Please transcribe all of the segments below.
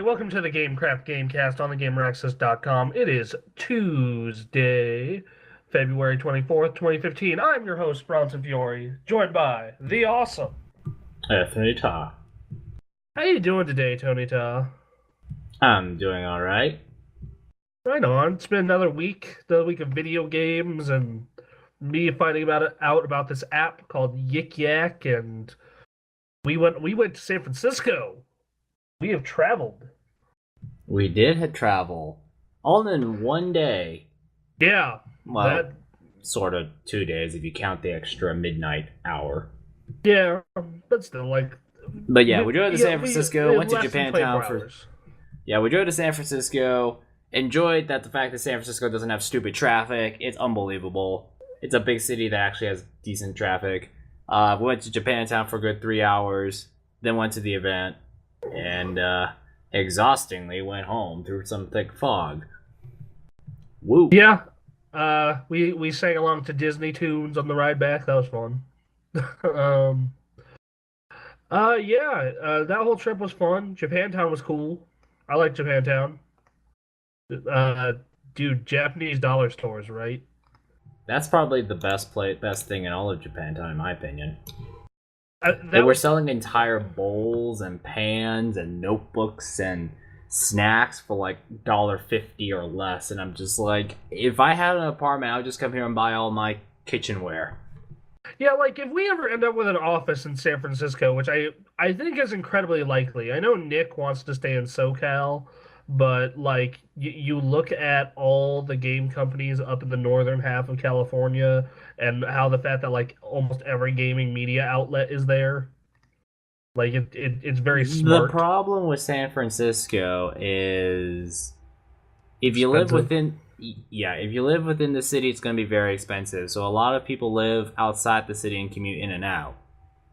Welcome to the GameKraft GameKast on the GamerAccess.com. It is Tuesday, February 24th, 2015. I'm your host, Bronson Fiore, joined by the awesome Tony Ta. How you doing today, Tony Ta? I'm doing alright. Right on. It's been another week of video games and me finding out about this app called Yik Yak, and we went to San Francisco. We have traveled. We did travel. All in one day. Yeah. Well, sort of 2 days if you count the extra midnight hour. Yeah, but still, like... But yeah, we drove to San Francisco, went to Japantown for... Yeah, we drove to San Francisco, enjoyed the fact that San Francisco doesn't have stupid traffic. It's unbelievable. It's a big city that actually has decent traffic. We went to Japantown for a good 3 hours, then went to the event, and exhaustingly went home through some thick fog. Woo. Yeah. We sang along to Disney tunes on the ride back. That was fun. That whole trip was fun. Japantown was cool. I like Japantown. Dude, Japanese dollar stores, right? That's probably the best thing in all of Japantown, in my opinion. They were selling entire bowls and pans and notebooks and snacks for like $1.50 or less, and I'm just like, if I had an apartment, I would just come here and buy all my kitchenware. Yeah, like if we ever end up with an office in San Francisco, which I think is incredibly likely. I know Nick wants to stay in SoCal, but like you look at all the game companies up in the northern half of California and how the fact that like almost every gaming media outlet is there. Like it's very smart. The problem with San Francisco is if you live within the city, it's going to be very expensive. So a lot of people live outside the city and commute in and out.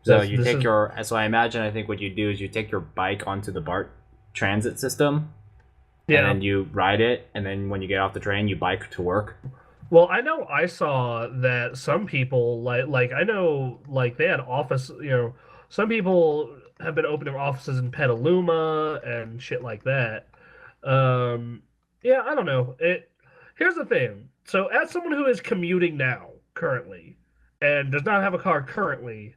So so I think what you do is you take your bike onto the BART transit system. Yeah. And then you ride it, and then when you get off the train, you bike to work. Well, I know I saw that some people like I know like they had office, some people have been opening offices in Petaluma and shit like that. Yeah, I don't know. Here's the thing. So, as someone who is commuting now currently and does not have a car currently,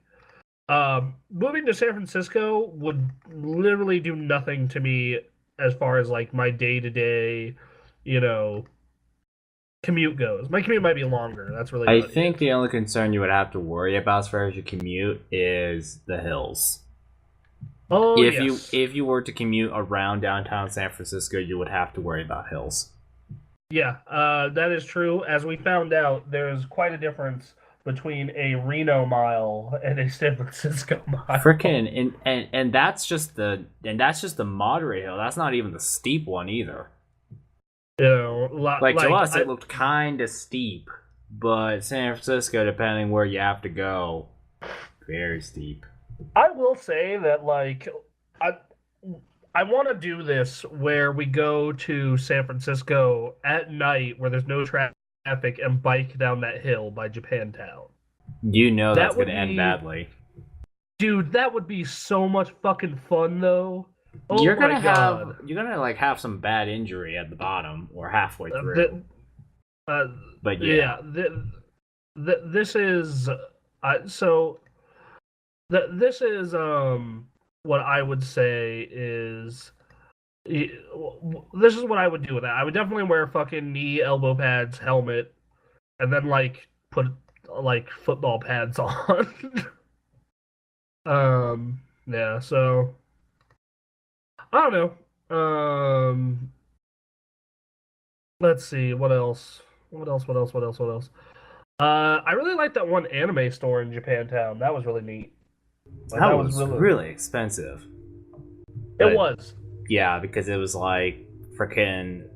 moving to San Francisco would literally do nothing to me as far as like my day-to-day, commute goes. My commute might be longer. That's really I think the only concern you would have to worry about as far as your commute is the hills. Oh If yes. you were to commute around downtown San Francisco, you would have to worry about hills. Yeah, that is true. As we found out, there's quite a difference between a Reno mile and a San Francisco mile. Freaking and that's just the moderate hill. That's not even the steep one either. You know, Like to like us, it looked kind of steep, but San Francisco, depending where you have to go, very steep. I will say that I I want to do this where we go to San Francisco at night where there's no traffic and bike down that hill by Japantown. You know that's That going would to end be, badly. dude, that would be so much fucking fun though. Oh my god. You're gonna like have some bad injury at the bottom or halfway through. But yeah, This is so this is what I would say is this is what I would do with that. I would definitely wear fucking knee, elbow pads, helmet, and then like put like football pads on. Yeah, so I don't know. Let's see what else. What else? I really like that one anime store in Japantown. That was really neat. Like that that was was really expensive. It But was. yeah, because it was like freaking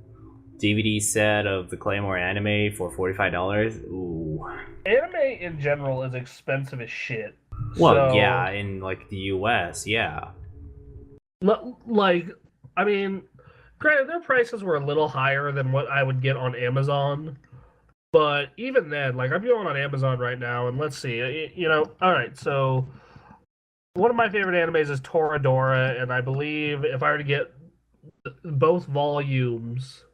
DVD set of the Claymore anime for $45. Ooh. Anime in general is expensive as shit. Well, So, yeah, in like the US, yeah. like, I mean, granted, their prices were a little higher than what I would get on Amazon. But even then, like, I'm going on Amazon right now, and let's see. You know, all right, so one of my favorite animes is Toradora, and I believe if I were to get both volumes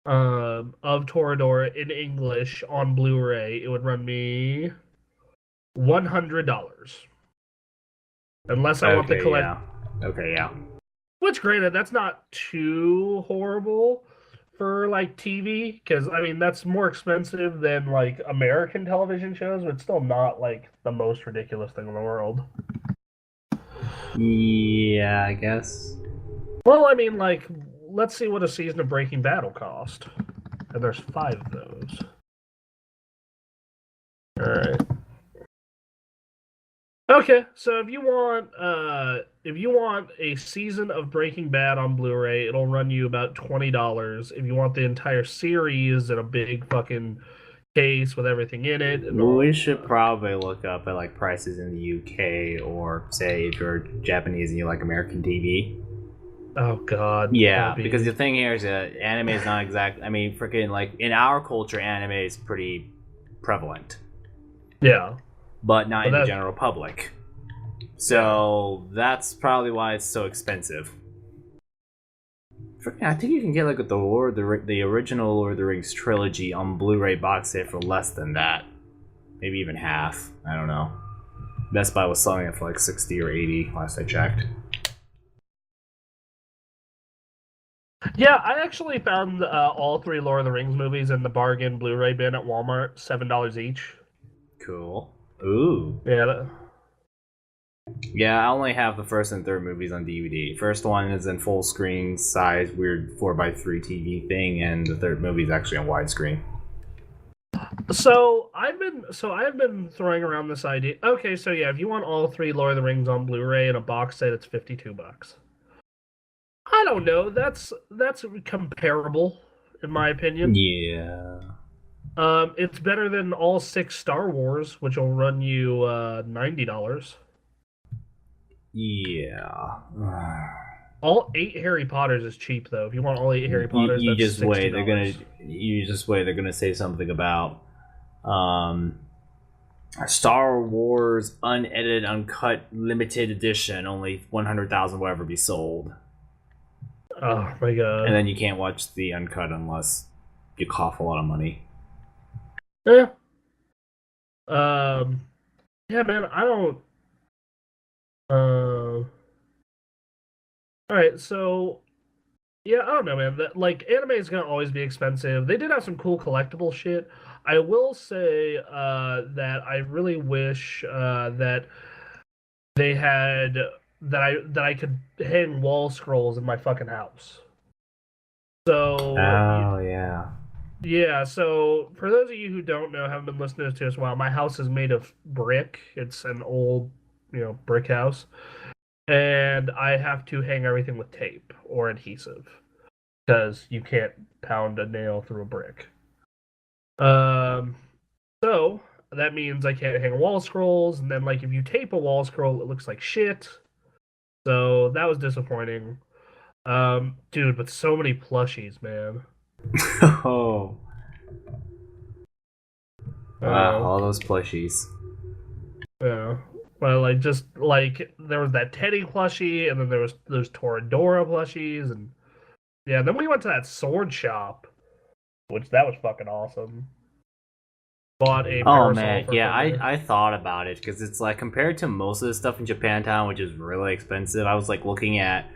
of Toradora in English on Blu-ray, it would run me $100. Unless I want the Okay, collect. yeah. Okay, yeah. Which, granted, that's not too horrible for like TV, because I mean that's more expensive than like American television shows, but it's still not like the most ridiculous thing in the world. Yeah, I guess. Well, I mean, like, let's see what a season of Breaking Bad will cost, and there's 5 of those. All right. Okay, so if you want a season of Breaking Bad on Blu-ray, it'll run you about $20. If you want the entire series in a big fucking case with everything in it, We should probably look up at like prices in the UK, or say if you're Japanese and you like American TV. Oh god. Yeah, because the thing here is that anime is not exact. I mean, freaking like in our culture, anime is pretty prevalent. Yeah. But not in the general public. So that's probably why it's so expensive. I think you can get like the original Lord of the Rings trilogy on Blu-ray box set for less than that, maybe even half. I don't know. Best Buy was selling it for like 60 or 80 last I checked. Yeah, I actually found all 3 Lord of the Rings movies in the bargain Blu-ray bin at Walmart, $7 each. Cool. Ooh. Yeah. Yeah, I only have the first and third movies on DVD. First one is in full screen size, weird 4x3 TV thing, and the third movie is actually on widescreen. So I've been throwing around this idea. Okay, so yeah, if you want all 3 Lord of the Rings on Blu-ray in a box set, it's $52. I don't know. That's comparable, in my opinion. Yeah. It's better than all 6 Star Wars, which will run you $90. Yeah. All 8 Harry Potters is cheap though. If you want all 8 Harry Potters, you that's just wait. $60. They're gonna say something about Star Wars unedited, uncut, limited edition. Only 100,000 will ever be sold. Oh my god! And then you can't watch the uncut unless you cough a lot of money. Yeah. Yeah, man. I don't. All right, so yeah, I don't know, man. That like anime is gonna always be expensive. They did have some cool collectible shit. I will say that I really wish that they had that I could hang wall scrolls in my fucking house. So oh yeah. yeah, so for those of you who don't know, haven't been listening to us a while, my house is made of brick. It's an old, brick house. And I have to hang everything with tape or adhesive because you can't pound a nail through a brick. Um, so that means I can't hang wall scrolls, and then like if you tape a wall scroll, it looks like shit. So that was disappointing. Dude, but so many plushies, man. Oh. Wow, all those plushies. Yeah. Well, like just like there was that Teddy plushie, and then there was those Toradora plushies, and yeah. Then we went to that sword shop, which that was fucking awesome. Bought a Oh parasol man, for yeah, Fender. I thought about it because it's like compared to most of the stuff in Japantown, which is really expensive. I was like looking at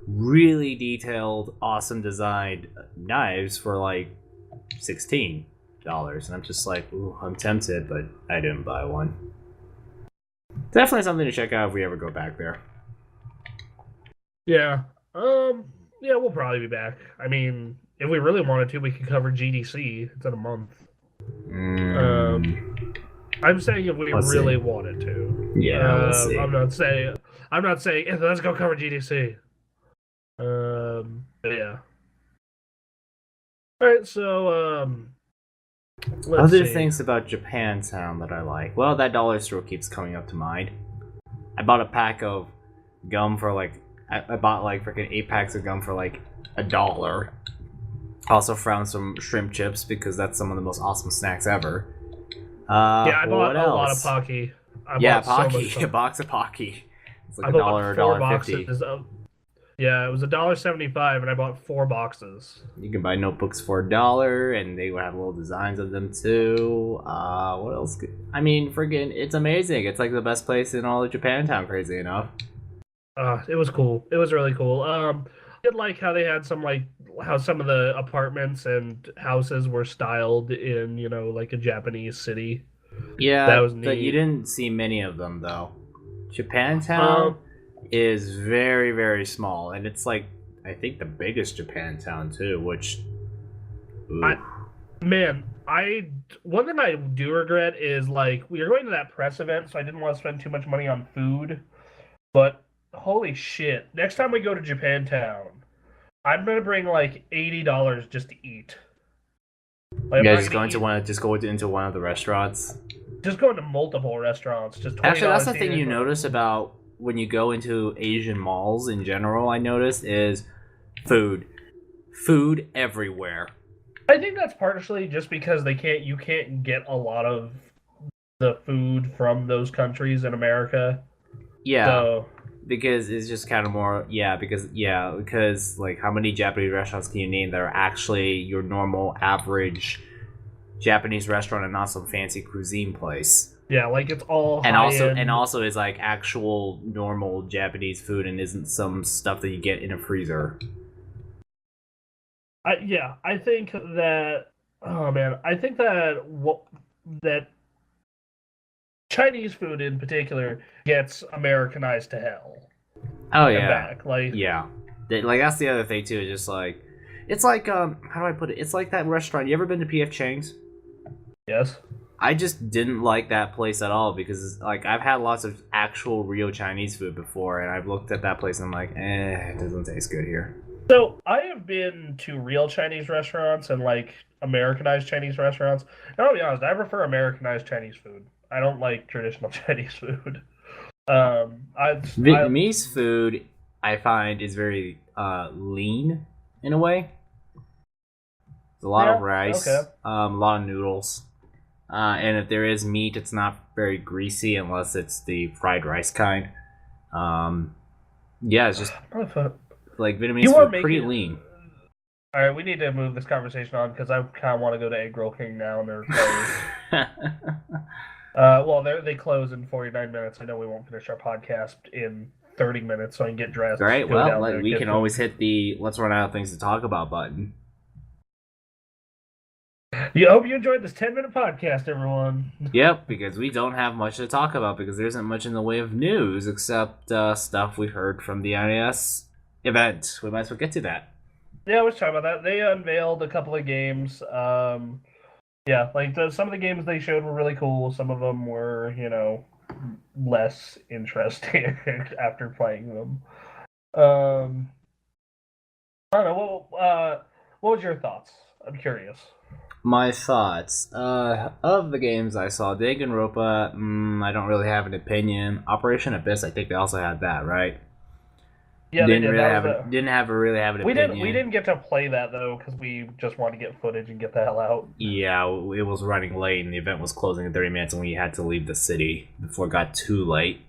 really detailed, awesome designed knives for like $16, and I'm just like, ooh, I'm tempted, but I didn't buy one. Definitely something to check out if we ever go back there. Yeah. Yeah, we'll probably be back. I mean, if we really wanted to, we could cover GDC. It's in a month. I'm saying if we really wanted to. Yeah, we'll see. I'm not saying hey, let's go cover GDC. But yeah. All right, so other things about Japantown that I like. Well, that dollar store keeps coming up to mind. I bought a pack of gum for like I bought like freaking 8 packs of gum for like $1. Also found some shrimp chips because that's some of the most awesome snacks ever. Yeah, I bought a lot of Pocky. Pocky, a box of Pocky. It's like $1 or $1.50. Yeah, it was $1.75, and I bought 4 boxes. You can buy notebooks for $1, and they would have little designs of them too. What else? I mean, friggin', it's amazing. It's like the best place in all of Japantown. Crazy enough. It was cool. It was really cool. I did like how they had how some of the apartments and houses were styled in, like a Japanese city. Yeah, that was neat. But you didn't see many of them though. Japantown is very, very small, and it's like I think the biggest Japantown too. Which, one thing I do regret is like we were going to that press event, so I didn't want to spend too much money on food. But holy shit! Next time we go to Japantown, I'm gonna bring like $80 just to eat. Like, yeah, just go into one of the restaurants. Just go into multiple restaurants. Just actually, that's the thing you notice about when you go into Asian malls in general. I noticed is food everywhere. I think that's partially just because you can't get a lot of the food from those countries in America. Yeah. So, because it's just kind of more because like how many Japanese restaurants can you name that are actually your normal average Japanese restaurant and not some fancy cuisine place? Yeah, like it's all and also is like actual normal Japanese food and isn't some stuff that you get in a freezer. I think that that Chinese food in particular gets Americanized to hell. Oh yeah, that's the other thing too. Just like it's like how do I put it? It's like that restaurant. You ever been to P.F. Chang's? Yes. I just didn't like that place at all because like I've had lots of actual real Chinese food before, and I've looked at that place and I'm like, it doesn't taste good here. So I have been to real Chinese restaurants and like Americanized Chinese restaurants. And I'll be honest, I prefer Americanized Chinese food. I don't like traditional Chinese food. Vietnamese food I find is very lean in a way. There's a lot of rice, a lot of noodles, and if there is meat, it's not very greasy unless it's the fried rice kind. It's just like Vietnamese food, pretty lean. All right, we need to move this conversation on because I kind of want to go to Egg Roll King now, and they're closed. Well, they close in 49 minutes. I know we won't finish our podcast in 30 minutes, so I can get dressed. All right, well, we can always hit the "let's run out of things to talk about" button. You hope you enjoyed this 10-minute podcast, everyone. Yep, because we don't have much to talk about because there isn't much in the way of news except stuff we heard from the NIS event. We might as well get to that. Yeah, let's talk about that. They unveiled a couple of games. Yeah, like some of the games they showed were really cool. Some of them were, less interesting after playing them. I don't know. What was your thoughts? I'm curious. My thoughts of the games I saw, Danganronpa. I don't really have an opinion. Operation Abyss. I think they also had that, right? Yeah, they did. Didn't really have an opinion. We didn't get to play that though because we just wanted to get footage and get the hell out. Yeah, it was running late and the event was closing in 30 minutes and we had to leave the city before it got too late.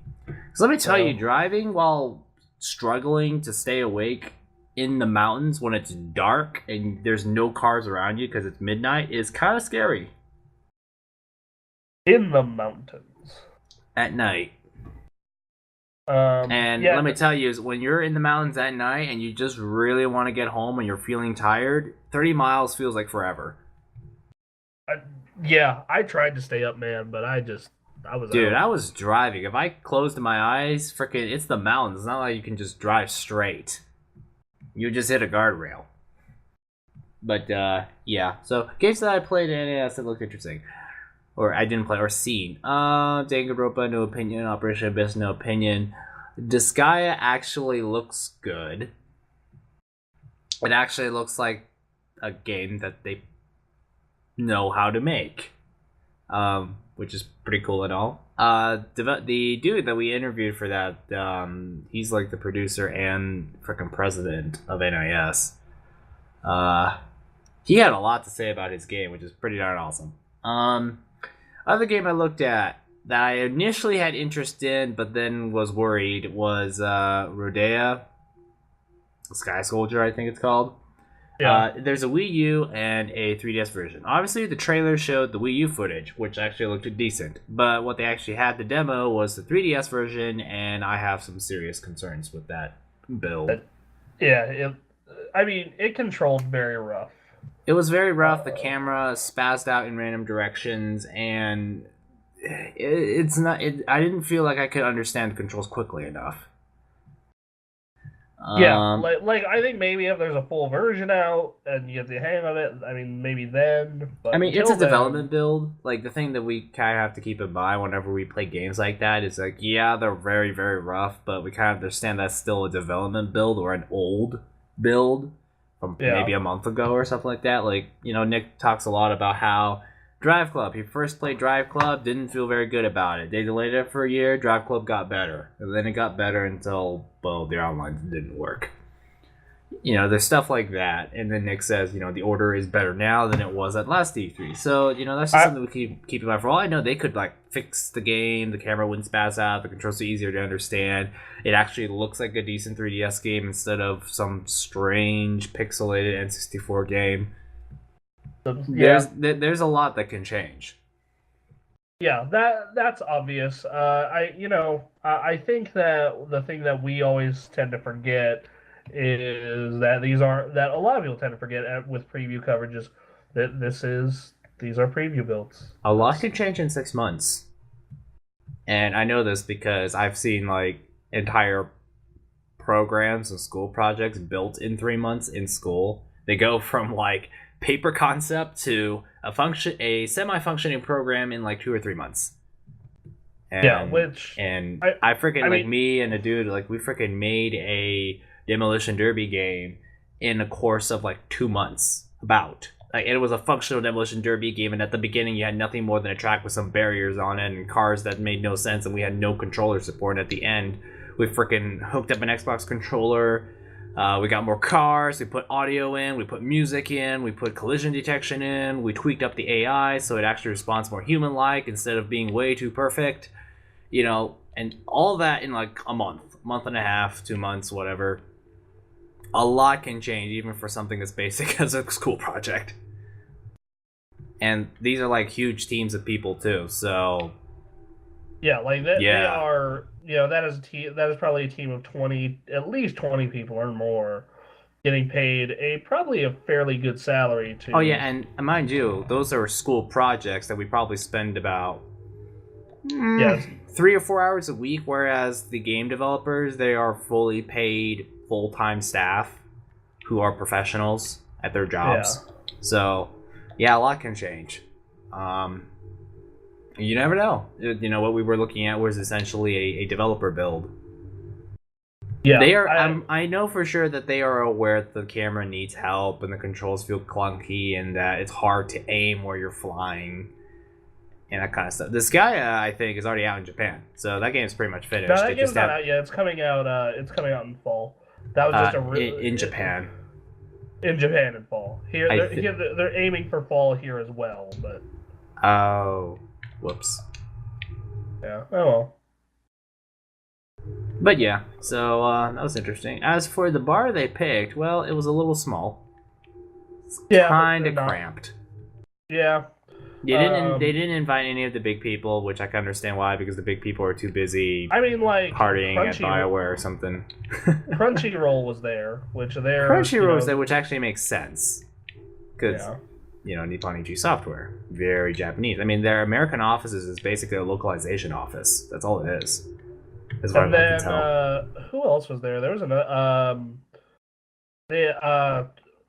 So let me tell you, driving while struggling to stay awake in the mountains when it's dark and there's no cars around you because it's midnight is kind of scary. In the mountains at night. Let me tell you, is when you're in the mountains at night and you just really want to get home and you're feeling tired, 30 miles feels like forever. I tried to stay up, man, but I was Dude, I was driving. If I closed my eyes, freaking, it's the mountains. It's not like you can just drive straight. You just hit a guardrail. But, yeah. So, games that I played in NES that looked interesting. Or I didn't play, or seen. Danganronpa, no opinion. Operation Abyss, no opinion. Disgaea actually looks good. It actually looks like a game that they know how to make. Which is pretty cool and all. The dude that we interviewed for that, he's like the producer and freaking president of NIS. He had a lot to say about his game, which is pretty darn awesome. Other game I looked at that I initially had interest in, but then was worried was Rodea Sky Soldier, I think it's called. Yeah. There's a Wii U and a 3DS version. Obviously, the trailer showed the Wii U footage, which actually looked decent. But what they actually had, the demo, was the 3DS version, and I have some serious concerns with that build. It controlled very rough. It was very rough. The camera spazzed out in random directions, and it's not. I didn't feel like I could understand the controls quickly enough. I think maybe if there's a full version out and you get the hang of it, maybe then. But it's a development build. Like, the thing that we kind of have to keep in mind whenever we play games like that is, like, yeah, they're very, very rough, but we kind of understand that's still a development build or an old build from maybe a month ago or something like that. Like, Nick talks a lot about how Drive Club, he first played Drive Club, didn't feel very good about it. They delayed it for a year, Drive Club got better. And then it got better until, well, the online didn't work. There's stuff like that. And then Nick says, the order is better now than it was at last E3. So, that's just something we keep in mind. For all I know, they could, fix the game, the camera wouldn't spaz out, the controls are easier to understand. It actually looks like a decent 3DS game instead of some strange pixelated N64 game. There's a lot that can change. Yeah, that's obvious. I think that the thing that we always tend to forget is that that a lot of people tend to forget with preview coverages that these are preview builds. A lot can change in 6 months, and I know this because I've seen entire programs and school projects built in 3 months in school. They go from paper concept to a semi-functioning program in 2 or 3 months. And, I freaking me and a dude we freaking made a Demolition Derby game in a course of 2 months. It was a functional Demolition Derby game, and at the beginning you had nothing more than a track with some barriers on it and cars that made no sense, and we had no controller support. And at the end, we freaking hooked up an Xbox controller. We got more cars, we put audio in, we put music in, we put collision detection in, we tweaked up the AI so it actually responds more human-like instead of being way too perfect, and all that in a month and a half, 2 months, whatever. A lot can change even for something as basic as a school project. And these are huge teams of people too, so... Yeah, they are... that is probably a team of 20, at least 20 people or more. getting paid probably a fairly good salary to. Oh yeah, and mind you, those are school projects that we probably spend about yes 3 or 4 hours a week, whereas the game developers, they are fully paid full-time staff who are professionals at their jobs. Yeah. So yeah, a lot can change. You never know. You know, what we were looking at was essentially a developer build. Yeah, they are. I know for sure that they are aware that the camera needs help and the controls feel clunky and that it's hard to aim where you're flying and that kind of stuff. This guy, I think, is already out in Japan, so that game's pretty much finished. No, that game's not out yet. It's coming out. It's coming out in fall. That was just in Japan. In Japan in fall. Here, they're aiming for fall here as well, but. Oh, whoops. Yeah. Oh well. But yeah, so that was interesting. As for the bar they picked, well, it was a little small. It's kind of cramped. Yeah. They didn't invite any of the big people, which I can understand why, because the big people are too busy. I mean, like partying at BioWare or something. Crunchyroll was there, which was there, which actually makes sense, because Nippon Ichi Software, very Japanese. I mean, their American offices is basically a localization office. That's all it is. And then who else was there? There was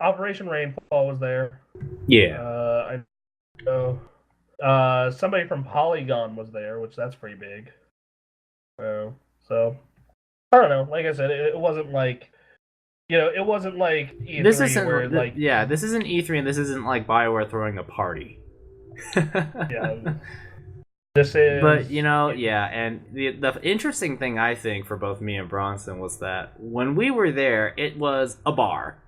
Operation Rainfall was there. Yeah. I know. Somebody from Polygon was there, which that's pretty big. So I don't know. Like I said, it wasn't like it wasn't like E3 this isn't where, like this isn't E3 and this isn't like BioWare throwing a party. Yeah. This is, but and the interesting thing I think for both me and Bronson was that when we were there, it was a bar,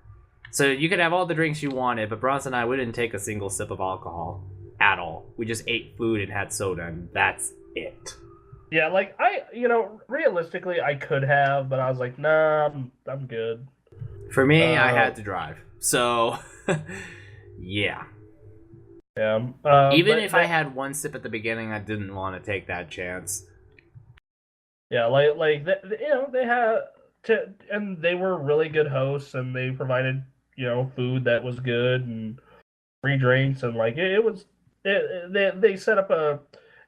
so you could have all the drinks you wanted. But Bronson and I, we didn't take a single sip of alcohol at all. We just ate food and had soda, and that's it. Yeah, like realistically, I could have, but I was like, nah, I'm good. For me, I had to drive, so yeah. Yeah. Even if I had one sip at the beginning, I didn't want to take that chance. Yeah, they had to, and they were really good hosts, and they provided food that was good and free drinks, and they set up a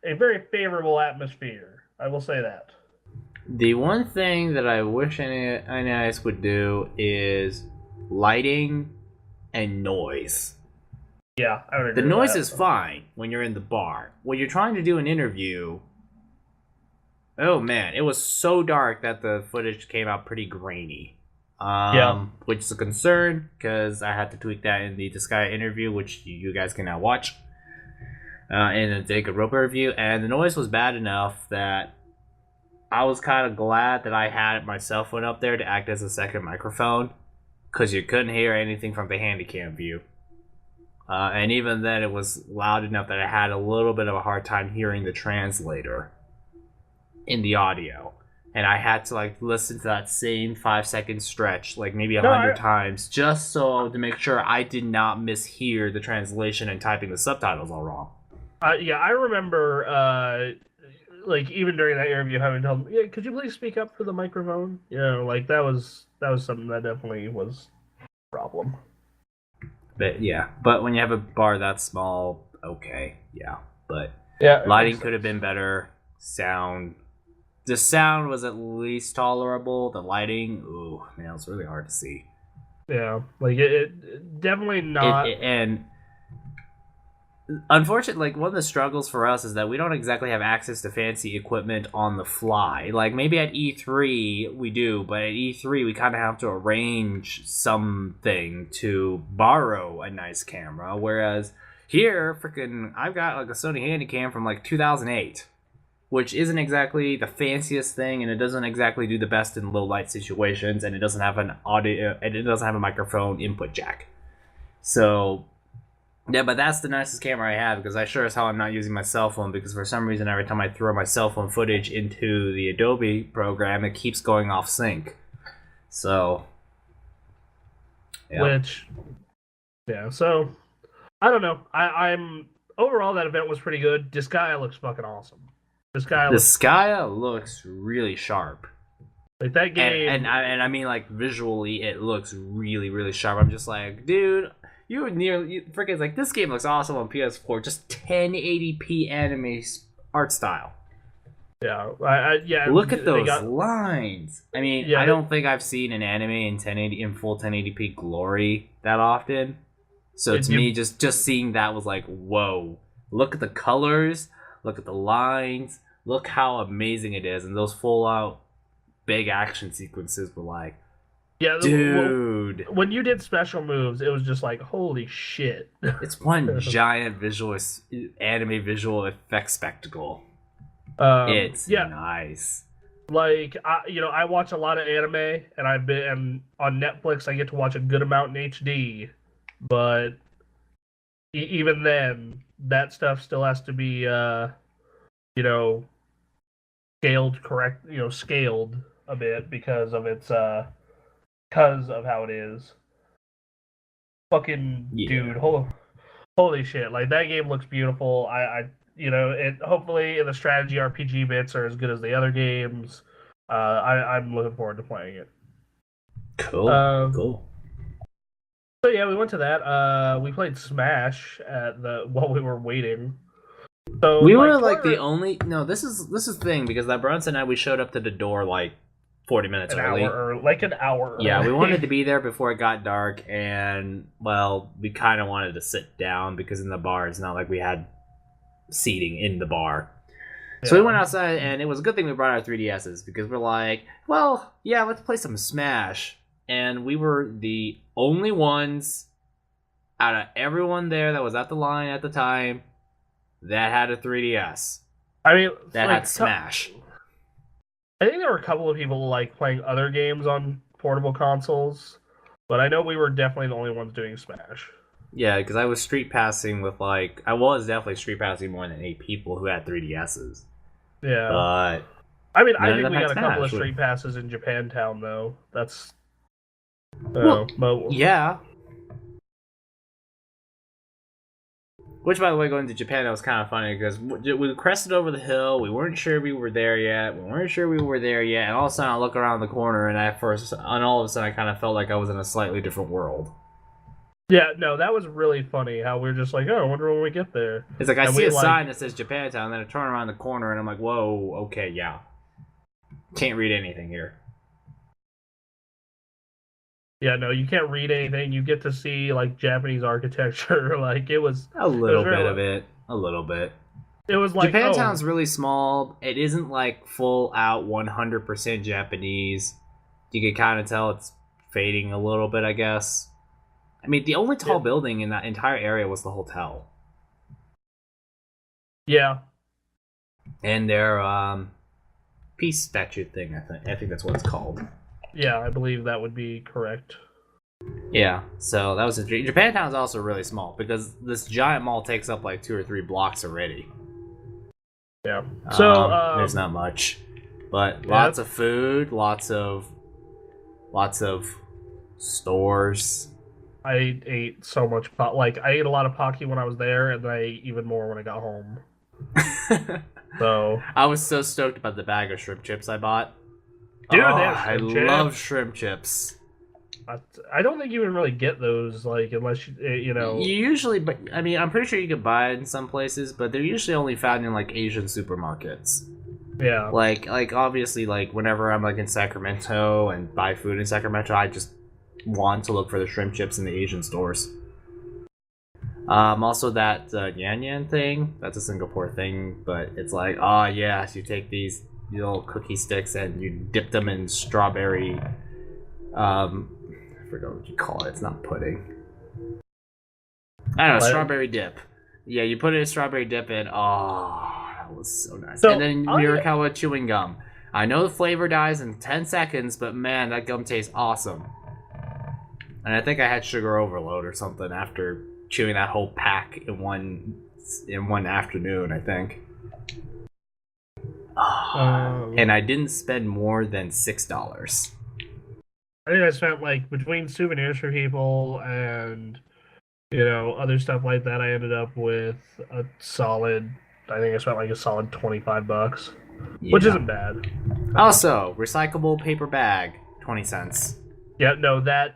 very favorable atmosphere. I will say that. The one thing that I wish NIS would do is lighting and noise. Yeah, I would agree. The noise is fine when you're in the bar. When you're trying to do an interview, oh man, it was so dark that the footage came out pretty grainy. Which is a concern because I had to tweak that in the Sky interview, which you guys can now watch. And then take a roper review, and the noise was bad enough that I was kind of glad that I had my cell phone up there to act as a second microphone, because you couldn't hear anything from the handycam view. And even then, it was loud enough that I had a little bit of a hard time hearing the translator in the audio. And I had to listen to that same 5-second stretch maybe 100 times just so to make sure I did not mishear the translation and typing the subtitles all wrong. Yeah, I remember even during that interview having told them, could you please speak up for the microphone? That was something that definitely was a problem. But when you have a bar that small, okay, but lighting could have been better. The sound was at least tolerable. The lighting, ooh, man, it was really hard to see. Yeah, it definitely not. And unfortunately, one of the struggles for us is that we don't exactly have access to fancy equipment on the fly. Maybe at E3 we do, but at E3 we kind of have to arrange something to borrow a nice camera. Whereas here, I've got a Sony Handycam from 2008, which isn't exactly the fanciest thing, and it doesn't exactly do the best in low light situations, and it doesn't have an audio, and it doesn't have a microphone input jack. So. Yeah, but that's the nicest camera I have, because I sure as hell I'm not using my cell phone, because for some reason every time I throw my cell phone footage into the Adobe program, it keeps going off sync. So, so, I don't know. I'm overall, that event was pretty good. Disgaea looks fucking awesome. Disgaea looks really sharp. Like that game, and I mean, like, visually, it looks really, really sharp. I'm just like, dude, you would nearly freaking like this game looks awesome on PS4. Just 1080p anime art style. yeah, yeah. Look at those lines. I mean, yeah, I don't think I've seen an anime in 1080 in full 1080p glory that often. So to me, just seeing that was like, whoa! Look at the colors. Look at the lines. Look how amazing it is, and those full out big action sequences were like, yeah, dude. When you did special moves, it was just like, holy shit! It's one giant anime visual effect spectacle. It's nice. Like I watch a lot of anime, and I've been on Netflix. I get to watch a good amount in HD, but even then, that stuff still has to be scaled correct. Scaled a bit because of its because of how it is. Fucking dude, holy shit! Like that game looks beautiful. It hopefully the strategy RPG bits are as good as the other games. I'm looking forward to playing it. Cool. So yeah, we went to that. We played Smash while we were waiting. So we were like the only. No, this is the thing because that Bronson and I we showed up to the door like 40 minutes early. An hour early. Yeah, we wanted to be there before it got dark, and well, we kind of wanted to sit down because in the bar it's not like we had seating in the bar. Yeah. So we went outside, and it was a good thing we brought our 3DSs because we're like, well, yeah, let's play some Smash. And we were the only ones out of everyone there that was at the line at the time that had a 3DS. I mean, that had Smash. I think there were a couple of people like playing other games on portable consoles, but I know we were definitely the only ones doing Smash. Yeah, because I was street passing with I was definitely street passing more than 8 people who had 3DSs. Yeah. But I mean, I think we got a couple of street passes in Japantown though. That's yeah. Which, by the way, going to Japan, that was kind of funny because we crested over the hill. We weren't sure we were there yet. And all of a sudden, I look around the corner, and all of a sudden, I kind of felt like I was in a slightly different world. Yeah, no, that was really funny. How we were just like, oh, I wonder when we get there. It's like I see a sign that says Japantown, and then I turn around the corner, and I'm like, whoa, okay, yeah, can't read anything here. Yeah, no, you can't read anything. You get to see like Japanese architecture. Like it was a little bit of it. A little bit. It was like Japantown's really small. It isn't like full out 100% Japanese. You can kind of tell it's fading a little bit, I guess. I mean, the only tall building in that entire area was the hotel. Yeah. And their peace statue thing, I think that's what it's called. Yeah, I believe that would be correct. Yeah, so that was a dream. Japantown is also really small because this giant mall takes up like 2 or 3 blocks already. Yeah. So there's not much, but lots of food, lots of stores. I ate so much I ate a lot of Pocky when I was there, and I ate even more when I got home. So I was so stoked about the bag of shrimp chips I bought. Dude, I love shrimp chips. I don't think you would really get those, like, unless you know. You usually, but I mean, I'm pretty sure you could buy it in some places, but they're usually only found in like Asian supermarkets. Yeah. Like obviously, like whenever I'm like in Sacramento and buy food in Sacramento, I just want to look for the shrimp chips in the Asian stores. Also that Yan Yan thing, that's a Singapore thing, but it's like, oh yes, you take these little cookie sticks and you dip them in strawberry I forgot what you call it. It's not pudding. I don't know, strawberry dip. Yeah, you put it in strawberry dip and that was so nice. And then Mirakawa chewing gum. I know the flavor dies in 10 seconds, but man, that gum tastes awesome. And I think I had sugar overload or something after chewing that whole pack in one afternoon, I think. And I didn't spend more than $6. I think I spent like between souvenirs for people and other stuff like that. I ended up with I think I spent like a solid $25. which isn't bad. Also, recyclable paper bag, 20 cents. Yeah, no, that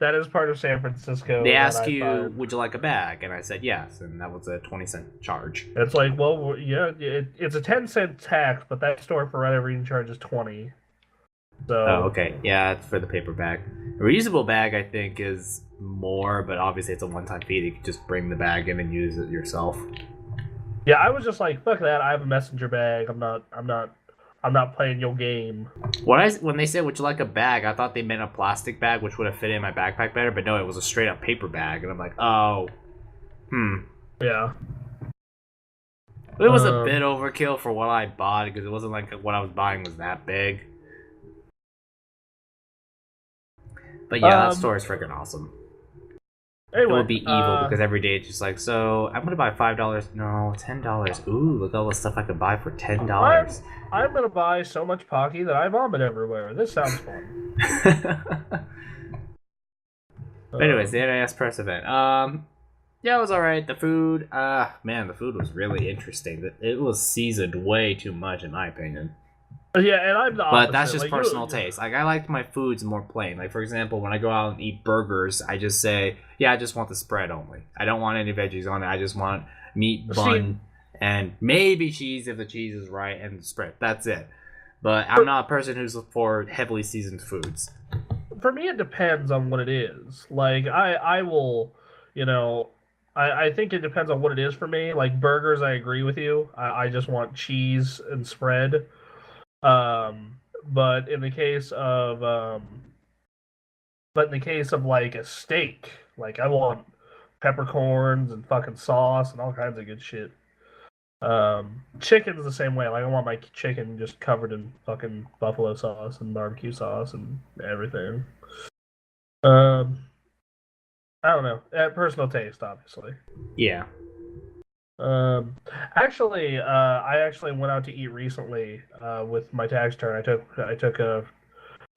is part of San Francisco. They ask you, would you like a bag? And I said yes, and that was a 20-cent charge. It's like, well, yeah, it's a 10-cent tax, but that store for whatever reason charges 20. So. Oh, okay. Yeah, it's for the paper bag. A reusable bag, I think, is more, but obviously it's a one-time fee. You can just bring the bag in and use it yourself. Yeah, I was just like, fuck that. I have a messenger bag. I'm not playing your game. When they said, would you like a bag, I thought they meant a plastic bag, which would have fit in my backpack better, but no, it was a straight-up paper bag, and I'm like, oh, Yeah. But it was a bit overkill for what I bought, because it wasn't like what I was buying was that big. But yeah, that store is freaking awesome. Anyway, it would be evil because every day it's just like, so I'm gonna buy $5. No, $10. Ooh, look at all the stuff I could buy for $10. I'm gonna buy so much Pocky that I vomit everywhere. This sounds fun. But anyways, the NIS press event. Yeah, it was alright. The food, man, the food was really interesting. It was seasoned way too much, in my opinion. Yeah, and I'm the opposite. But that's just personal taste. Like, I like my foods more plain. Like, for example, when I go out and eat burgers, I just say, yeah, I just want the spread only. I don't want any veggies on it. I just want meat, bun, and maybe cheese if the cheese is right, and the spread. That's it. But I'm not a person who's for heavily seasoned foods. For me, it depends on what it is. Like, I will, I think it depends on what it is for me. Like, burgers, I agree with you. I just want cheese and spread. But in the case of like a steak, like I want peppercorns and fucking sauce and all kinds of good shit. Chicken's the same way. Like I want my chicken just covered in fucking buffalo sauce and barbecue sauce and everything. I don't know. Personal taste, obviously. Yeah. I actually went out to eat recently with my tax return.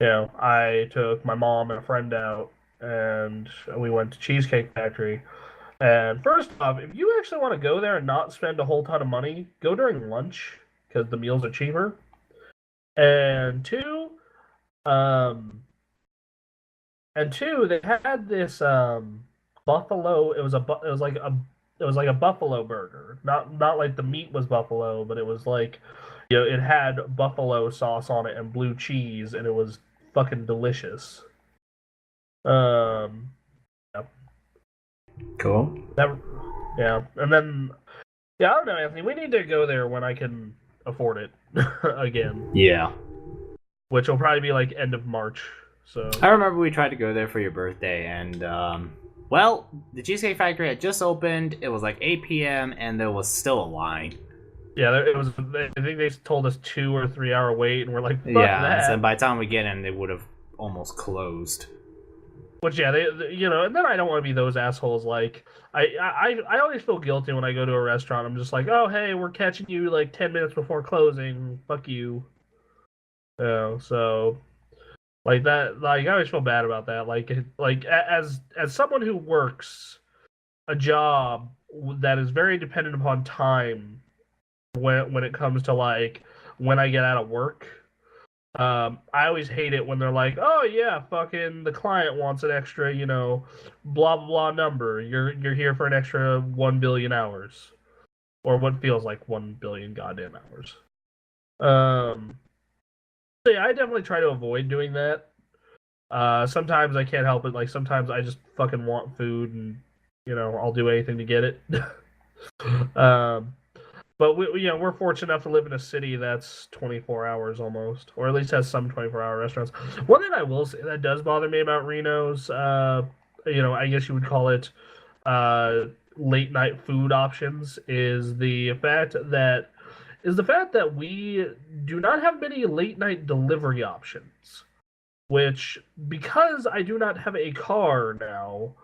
I took my mom and a friend out, and we went to Cheesecake Factory. And first off, if you actually want to go there and not spend a whole ton of money, go during lunch because the meals are cheaper. And two, they had this buffalo. It was like a buffalo burger. Not like the meat was buffalo, but it was like, it had buffalo sauce on it and blue cheese, and it was fucking delicious. Yeah. Cool. Yeah, and then I don't know, Anthony. We need to go there when I can afford it again. Yeah. Which will probably be like end of March. So I remember we tried to go there for your birthday, and well, the Cheesecake Factory had just opened. It was like 8 p.m. and there was still a line. Yeah, it was. I think they told us 2 or 3 hour wait, and we're like, fuck that. So by the time we get in, they would have almost closed. Which and then I don't want to be those assholes. Like I always feel guilty when I go to a restaurant. I'm just like, oh hey, we're catching you like 10 minutes before closing. Fuck you. So like that. Like I always feel bad about that. Like as someone who works a job that is very dependent upon time when it comes to like when I get out of work. I always hate it when they're like, "Oh yeah, fucking the client wants an extra, blah blah blah number. You're here for an extra 1 billion hours, or what feels like 1 billion goddamn hours." So yeah, I definitely try to avoid doing that. Sometimes I can't help it. Like sometimes I just fucking want food, and I'll do anything to get it. But we're fortunate enough to live in a city that's 24 hours almost, or at least has some 24-hour restaurants. One thing I will say that does bother me about Reno's, I guess you would call it late night food options, is the fact that we do not have many late night delivery options. Which, because I do not have a car now,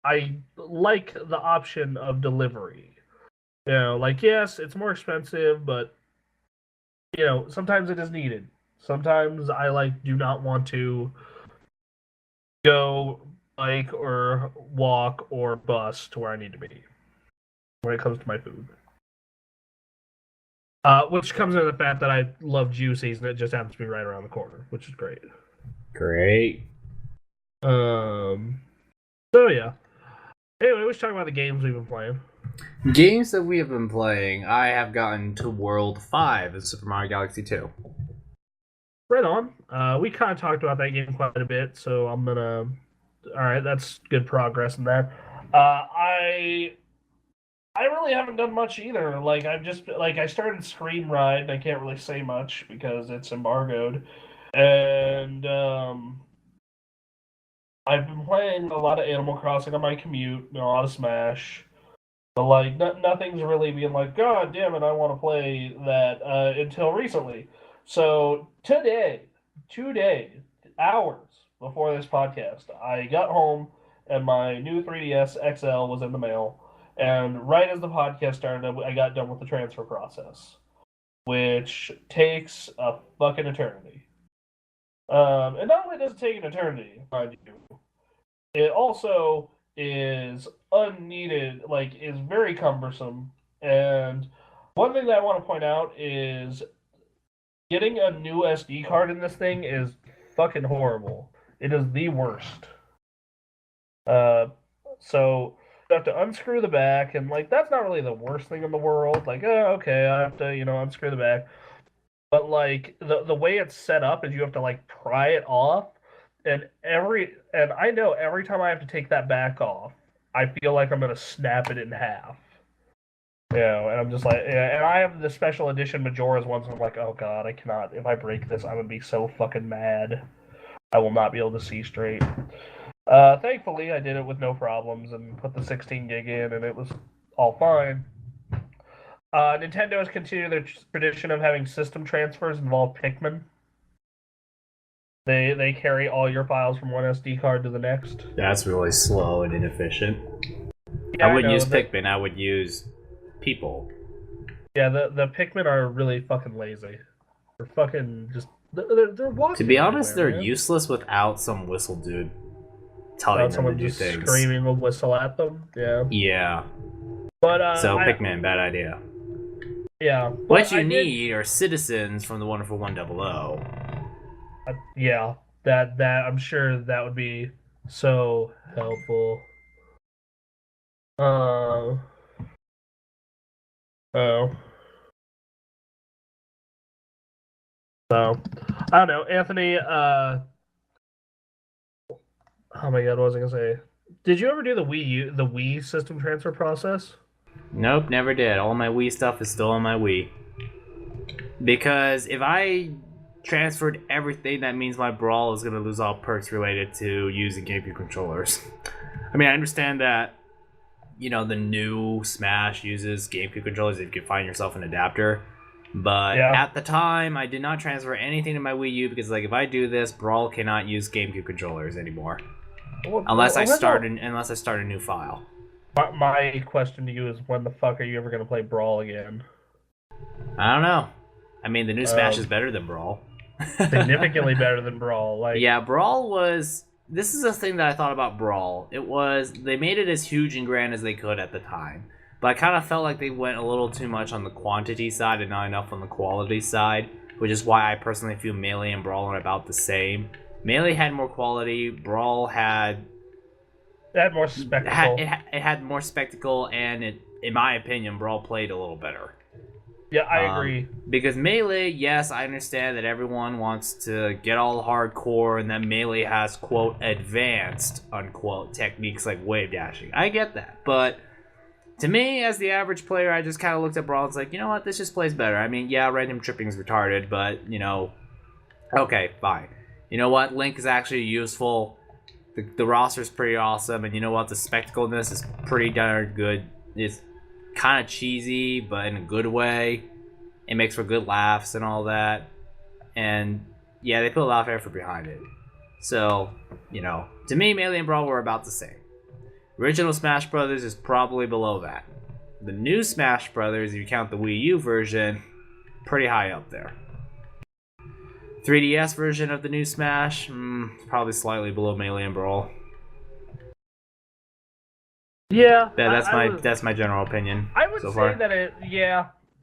I like the option of delivery. Like, yes, it's more expensive, but, sometimes it is needed. Sometimes I, do not want to go bike or walk or bus to where I need to be when it comes to my food. Which comes into the fact that I love Juicy's and it just happens to be right around the corner, which is great. Great. So yeah. Anyway, let's talk about the games we've been playing. Games that we have been playing, I have gotten to World 5 in Super Mario Galaxy 2. Right on. We kind of talked about that game quite a bit, so I'm gonna... Alright, that's good progress in that. I really haven't done much either. Like, I started Scream Ride, and I can't really say much because it's embargoed. And, I've been playing a lot of Animal Crossing on my commute, and a lot of Smash. But like nothing's really being like, God damn it, I want to play that until recently. So today, hours before this podcast, I got home and my new 3DS XL was in the mail. And right as the podcast started, I got done with the transfer process, which takes a fucking eternity. And not only does it take an eternity, mind you, it also is unneeded, like is very cumbersome. And one thing that I want to point out is getting a new SD card in this thing is fucking horrible. It is the worst. So you have to unscrew the back, and like that's not really the worst thing in the world. Like, oh, okay, I have to, unscrew the back. But like the way it's set up is you have to like pry it off, and I know every time I have to take that back off, I feel like I'm gonna snap it in half. And I'm just like, yeah, and I have the special edition Majora's ones, and I'm like, oh god, I cannot. If I break this, I'm gonna be so fucking mad. I will not be able to see straight. Thankfully, I did it with no problems and put the 16 gig in, and it was all fine. Nintendo has continued their tradition of having system transfers involve Pikmin. They carry all your files from one SD card to the next. That's really slow and inefficient. Yeah, I wouldn't use Pikmin, I would use people. Yeah, the Pikmin are really fucking lazy. They're fucking just... They're walking. To be honest, they're useless without some whistle dude telling them to do things. Screaming a whistle at them, yeah. Yeah. But, so Pikmin, bad idea. Yeah. What you need are citizens from the Wonderful 100. Yeah, that I'm sure that would be so helpful. Oh. So, I don't know, Anthony. Oh my god, what was I gonna say? Did you ever do the Wii system transfer process? Nope, never did. All my Wii stuff is still on my Wii. Because if I transferred everything, that means my Brawl is going to lose all perks related to using GameCube controllers. I mean, I understand that, the new Smash uses GameCube controllers if you can find yourself an adapter. But at the time, I did not transfer anything to my Wii U because, like, if I do this, Brawl cannot use GameCube controllers anymore. Unless I start a new file. My question to you is, when the fuck are you ever going to play Brawl again? I don't know. I mean, the new Smash is better than Brawl. Significantly better than Brawl. Like, yeah, Brawl was... This is the thing that I thought about Brawl. It was... They made it as huge and grand as they could at the time. But I kind of felt like they went a little too much on the quantity side and not enough on the quality side. Which is why I personally feel Melee and Brawl are about the same. Melee had more quality. Brawl had... It had more spectacle. It had more spectacle, and in my opinion, Brawl played a little better. Yeah, I agree. Because Melee, yes, I understand that everyone wants to get all hardcore and that Melee has, quote, advanced, unquote, techniques like wave dashing. I get that. But to me, as the average player, I just kind of looked at Brawl and was like, you know what, this just plays better. I mean, yeah, random tripping is retarded, but, okay, fine. You know what, Link is actually useful. The roster's pretty awesome, and you know what, the spectacleness is pretty darn good. It's kind of cheesy, but in a good way. It makes for good laughs and all that. And yeah, they put a lot of effort behind it. So, to me, Melee and Brawl were about the same. Original Smash Brothers is probably below that. The new Smash Brothers, if you count the Wii U version, pretty high up there. 3DS version of the new Smash, probably slightly below Melee and Brawl. Yeah, that's my general opinion. I would so say far. that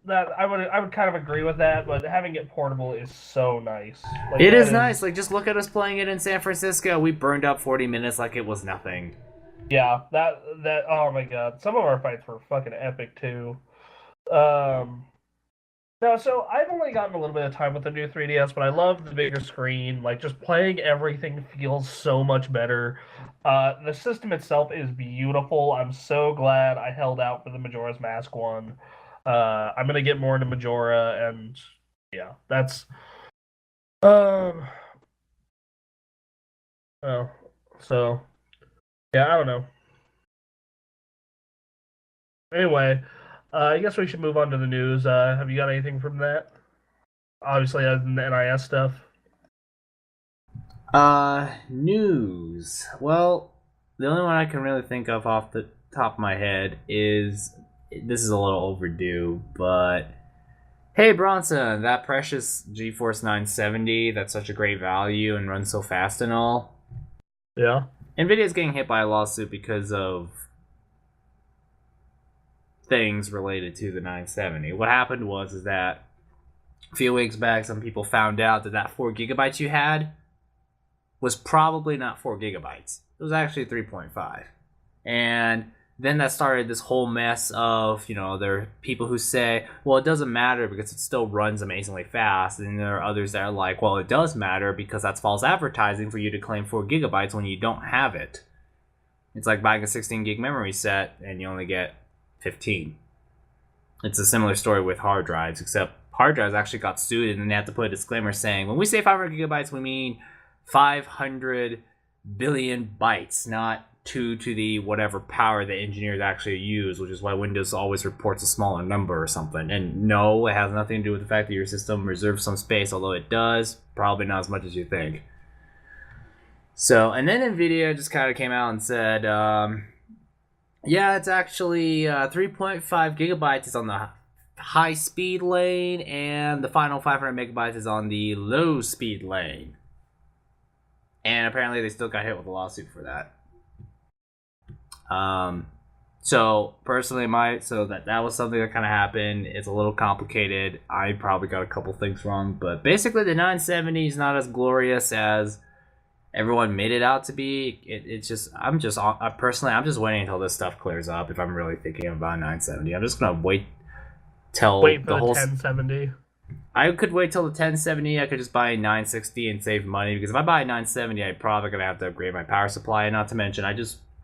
I would kind of agree with that, but having it portable is so nice. Like it is nice. Like just look at us playing it in San Francisco. We burned up 40 minutes like it was nothing. Yeah, that oh my god, some of our fights were fucking epic too. Um, No, so I've only gotten a little bit of time with the new 3DS, but I love the bigger screen. Like just playing everything feels so much better. The system itself is beautiful. I'm so glad I held out for the Majora's Mask one. I'm gonna get more into Majora, and yeah, that's um. Oh, so yeah, I don't know. Anyway, I guess we should move on to the news. Have you got anything from that? Obviously, other than the NIS stuff. News. Well, the only one I can really think of off the top of my head is this is a little overdue, but hey Bronson, that precious GeForce 970 that's such a great value and runs so fast and all. Yeah. Nvidia's getting hit by a lawsuit because of things related to the 970. What happened was is that a few weeks back, some people found out that 4 gigabytes you had was probably not 4 gigabytes. It was actually 3.5. And then that started this whole mess of, there are people who say, well, it doesn't matter because it still runs amazingly fast. And there are others that are like, well, it does matter because that's false advertising for you to claim 4 gigabytes when you don't have it. It's like buying a 16 gig memory set and you only get 15. It's a similar story with hard drives, except hard drives actually got sued and then they had to put a disclaimer saying, when we say 500 gigabytes, we mean 500 billion bytes, not 2 to the whatever power the engineers actually use, which is why Windows always reports a smaller number or something. And no, it has nothing to do with the fact that your system reserves some space, although it does, probably not as much as you think. So, and then NVIDIA just kind of came out and said, yeah, it's actually 3.5 gigabytes is on the high speed lane, and the final 500 megabytes is on the low speed lane. And apparently they still got hit with a lawsuit for that. So personally, that was something that kind of happened. It's a little complicated. I probably got a couple things wrong, but basically the 970 is not as glorious as everyone made it out to be. I'm just waiting until this stuff clears up. If I'm really thinking about 970, I'm just gonna wait till for the whole 1070. I could wait till the 1070. I could just buy a 960 and save money, because if I buy a 970, I'm probably gonna have to upgrade my power supply. And not to mention,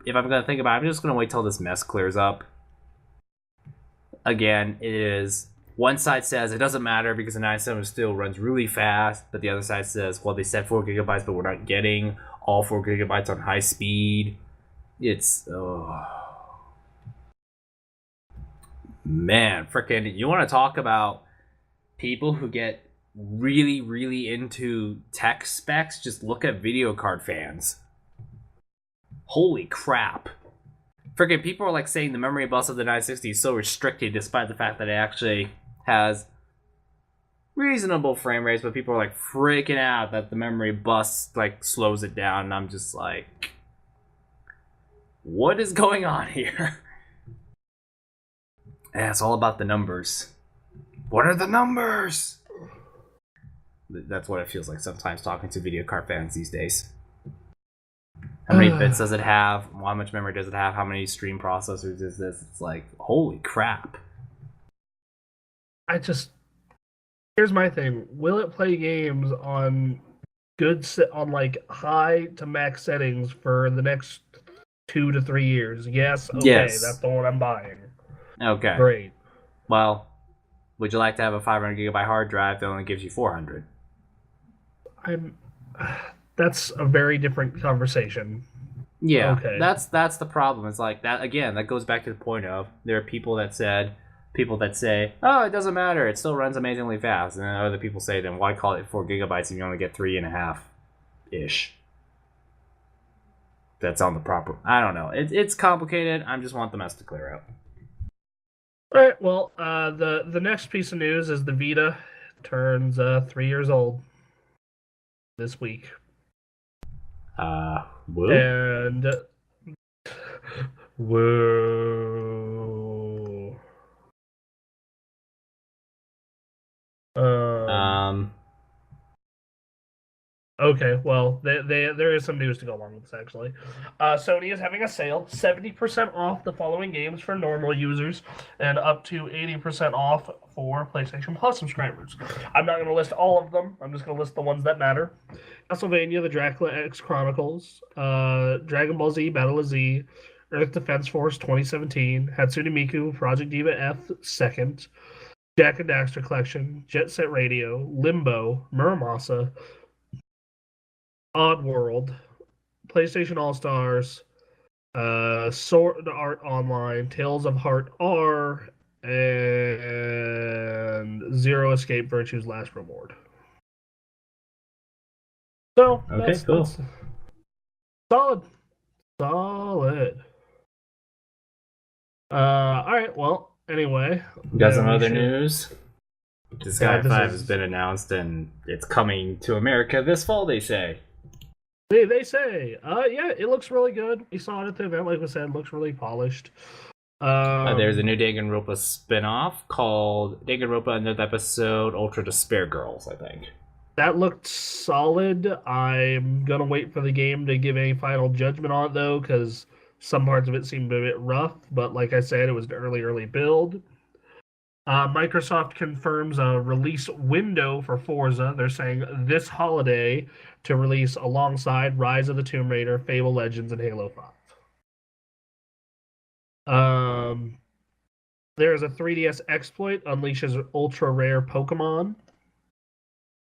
if I'm gonna think about it, I'm just gonna wait till this mess clears up. Again, it is. One side says it doesn't matter because the 970 still runs really fast, but the other side says, well, they said 4 gigabytes, but we're not getting all 4 gigabytes on high speed. It's, man, freaking, you want to talk about people who get really, really into tech specs? Just look at video card fans. Holy crap. Freaking people are like saying the memory bus of the 960 is so restricted despite the fact that it actually has reasonable frame rates, but people are like freaking out that the memory bus like slows it down, and I'm just like, what is going on here? Yeah, it's all about the numbers. What are the numbers? That's what it feels like sometimes talking to video card fans these days. How many bits does it have? How much memory does it have? How many stream processors is this? It's like, holy crap. Here's my thing. Will it play games on like high to max settings for the next 2 to 3 years? Yes. Okay, yes. That's the one I'm buying. Okay. Great. Well, would you like to have a 500 gigabyte hard drive that only gives you 400? That's a very different conversation. Yeah, okay. That's the problem. It's like that again. That goes back to the point of there are people that say, "Oh, it doesn't matter. It still runs amazingly fast," and then other people say, "Then why call it 4 gigabytes if you only get 3.5 ish?" That's on the proper. I don't know. It's complicated. I just want the mess to clear out. All right. Well, the next piece of news is the Vita turns 3 years old this week. Whoa. And whoa. Okay, well, there is some news to go along with this, actually. Sony is having a sale, 70% off the following games for normal users, and up to 80% off for PlayStation Plus subscribers. I'm not going to list all of them. I'm just going to list the ones that matter. Castlevania, the Dracula X Chronicles, Dragon Ball Z, Battle of Z, Earth Defense Force 2017, Hatsune Miku, Project Diva F 2nd, Jack and Daxter Collection, Jet Set Radio, Limbo, Muramasa, Oddworld, PlayStation All Stars, Sword Art Online, Tales of Heart R, and Zero Escape Virtue's Last Reward. So okay, cool. That's solid. All right. Well, anyway, got some other news. Disgaea 5 has been announced, and it's coming to America this fall. They say. They say, yeah, it looks really good. We saw it at the event, like we said, it looks really polished. There's a new Danganronpa spin-off called Danganronpa Another Episode Ultra Despair Girls, I think. That looked solid. I'm gonna wait for the game to give a final judgment on it, though, because some parts of it seemed a bit rough, but like I said, it was an early build. Microsoft confirms a release window for Forza. They're saying this holiday to release alongside Rise of the Tomb Raider, Fable Legends, and Halo 5. There's a 3DS exploit, unleashes ultra rare Pokemon.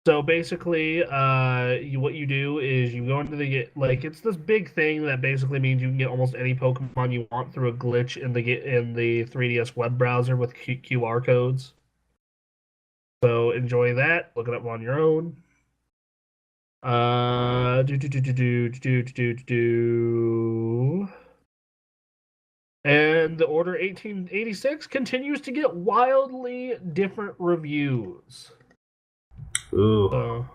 So basically, what you do is you go into it's this big thing that basically means you can get almost any Pokemon you want through a glitch in the 3DS web browser with QR codes. So enjoy that. Look it up on your own. And the Order 1886 continues to get wildly different reviews. Ooh.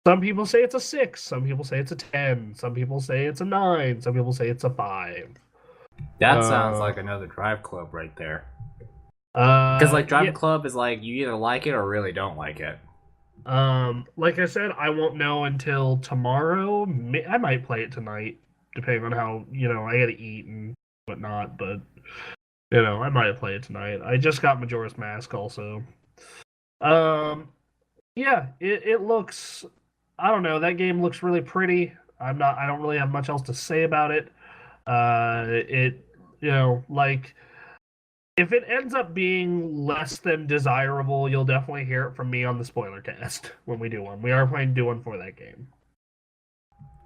Some people say it's a 6, some people say it's a 10, some people say it's a 9, some people say it's a 5. That sounds like another Drive Club right there. Because Drive Club is like you either like it or really don't like it. Like I said, I won't know until tomorrow. I might play it tonight, depending on how I gotta eat and whatnot. But I might play it tonight. I just got Majora's Mask also. Yeah, it looks. I don't know. That game looks really pretty. I don't really have much else to say about it. If it ends up being less than desirable, you'll definitely hear it from me on the spoiler cast when we do one. We are planning to do one for that game.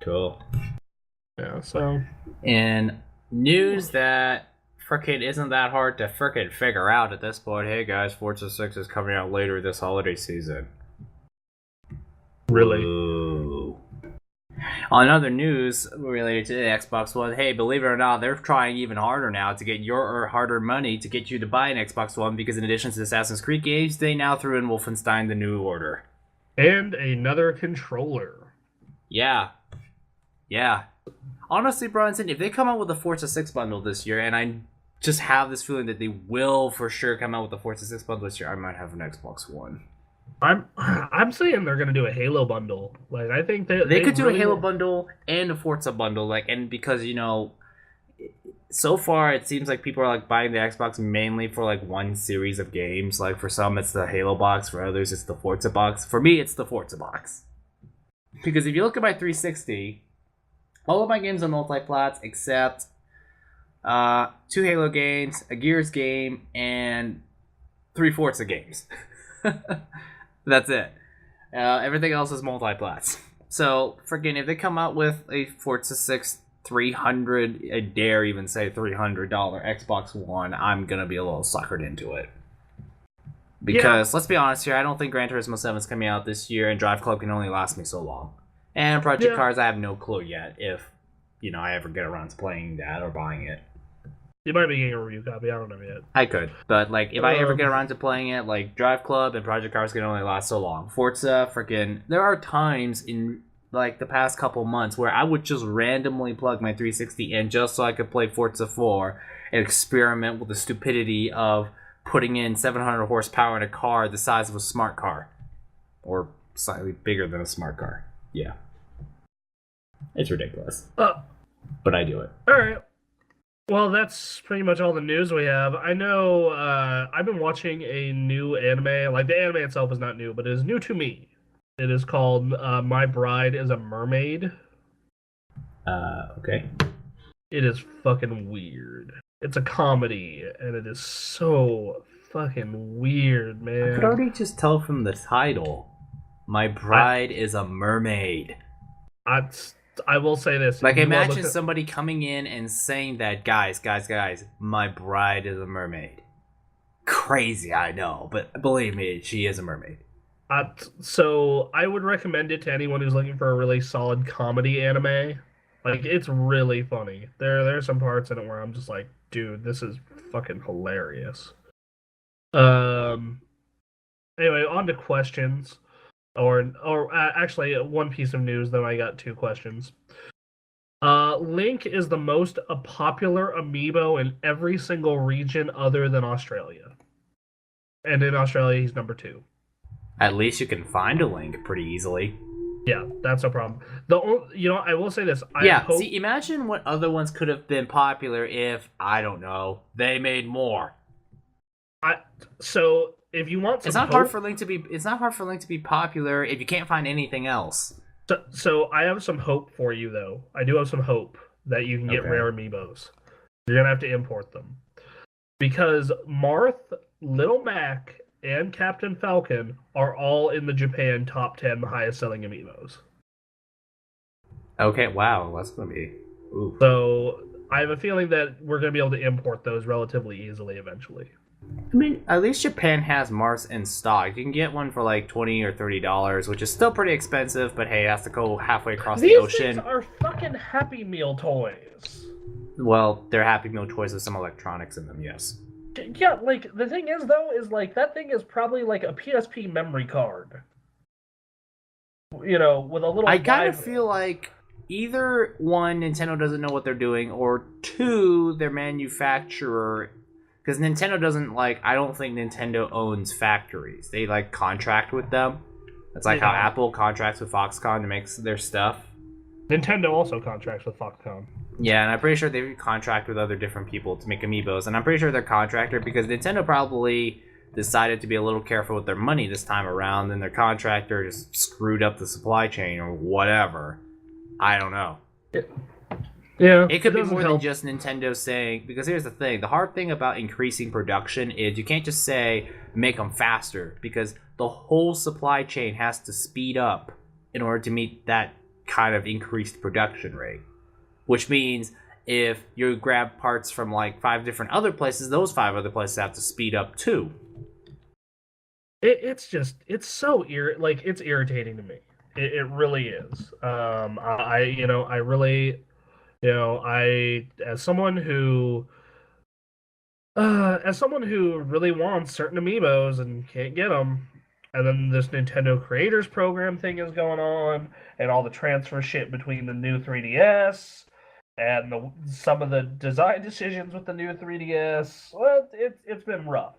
Cool. Yeah. So. And news that frickin' isn't that hard to frickin' figure out at this point. Hey guys, Forza 6 is coming out later this holiday season. Really? Ooh. On other news related to the Xbox One, hey, believe it or not, they're trying even harder now to get your harder money to get you to buy an Xbox One because in addition to the Assassin's Creed games, they now threw in Wolfenstein: The New Order. And another controller. Yeah. Honestly, Bronson, if they come out with a Forza 6 bundle this year, and I just have this feeling that they will for sure come out with a Forza 6 bundle this year, I might have an Xbox One. I'm saying they're gonna do a Halo bundle. Like I think that they could do a Halo bundle and a Forza bundle. And because so far it seems like people are buying the Xbox mainly for one series of games. Like for some it's the Halo box, for others it's the Forza box. For me it's the Forza box. Because if you look at my 360, all of my games are multi-plats except 2 Halo games, a Gears game, and 3 Forza games. That's it. Everything else is multi-plats. So, if they come out with a Forza 6 $300, I dare even say $300 Xbox One, I'm gonna be a little suckered into it. Because, let's be honest here, I don't think Gran Turismo 7 is coming out this year, and Drive Club can only last me so long. And Project Cars, I have no clue yet if, I ever get around to playing that or buying it. You might be getting a review copy. I don't know yet. I could, but if I ever get around to playing it, Drive Club and Project Cars can only last so long. Forza, there are times in the past couple months where I would just randomly plug my 360 in just so I could play Forza 4 and experiment with the stupidity of putting in 700 horsepower in a car the size of a smart car, or slightly bigger than a smart car. Yeah. It's ridiculous. Uh, but I do it. All right. Well, that's pretty much all the news we have. I know I've been watching a new anime. Like, the anime itself is not new, but it is new to me. It is called My Bride is a Mermaid. Okay. It is fucking weird. It's a comedy, and it is so fucking weird, man. I could already just tell from the title. My bride is a mermaid. I will say this. Like, imagine somebody coming in and saying that, guys, my bride is a mermaid. Crazy, I know, but believe me, she is a mermaid. So I would recommend it to anyone who's looking for a really solid comedy anime. Like, it's really funny. There's some parts in it where I'm just like, dude, this is fucking hilarious. Anyway, on to questions. Actually, one piece of news, then I got two questions. Link is the most popular amiibo in every single region other than Australia. And in Australia, he's number 2. At least you can find a Link pretty easily. Yeah, that's no problem. I will say this. See, imagine what other ones could have been popular if, I don't know, they made more. So if you want, it's not hard for Link to be popular if you can't find anything else. So I have some hope for you, though. I do have some hope that you can get rare amiibos. You're gonna have to import them because Marth, Little Mac, and Captain Falcon are all in the Japan top 10 highest selling amiibos. Okay, wow, that's gonna be. Ooh. So I have a feeling that we're gonna be able to import those relatively easily eventually. I mean, at least Japan has Mars in stock. You can get one for like $20 or $30, which is still pretty expensive, but hey, it has to go halfway across the ocean. These things are fucking Happy Meal toys. Well, they're Happy Meal toys with some electronics in them, yes. Yeah, like, the thing is, though, is like, that thing is probably like a PSP memory card. You know, with a little... I kind of feel like either, one, Nintendo doesn't know what they're doing, or two, their manufacturer... Because Nintendo doesn't, like, I don't think Nintendo owns factories. They, like, contract with them. That's like how Apple contracts with Foxconn to make their stuff. Nintendo also contracts with Foxconn. Yeah, and I'm pretty sure they contract with other different people to make amiibos. And I'm pretty sure they're contractor because Nintendo probably decided to be a little careful with their money this time around, and their contractor just screwed up the supply chain or whatever. I don't know. Yeah, it could be more than just Nintendo saying, because here's the thing, the hard thing about increasing production is you can't just say make them faster, because the whole supply chain has to speed up in order to meet that kind of increased production rate. Which means if you grab parts from like 5 different other places, those 5 other places have to speed up too. It's so it's irritating to me. It really is. As someone who really wants certain amiibos and can't get them, and then this Nintendo Creators Program thing is going on, and all the transfer shit between the new 3DS and some of the design decisions with the new 3DS, well, it's been rough.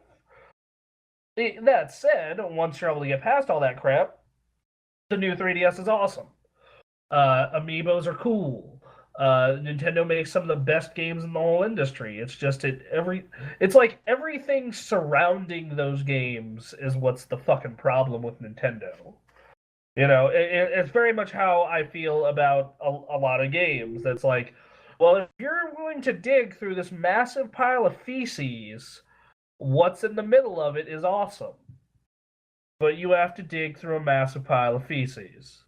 That said, once you're able to get past all that crap, the new 3DS is awesome. Amiibos are cool. Nintendo makes some of the best games in the whole industry. It's just it's like everything surrounding those games is what's the fucking problem with Nintendo. You know, it's very much how I feel about a lot of games. That's like, well, if you're willing to dig through this massive pile of feces, what's in the middle of it is awesome. But you have to dig through a massive pile of feces.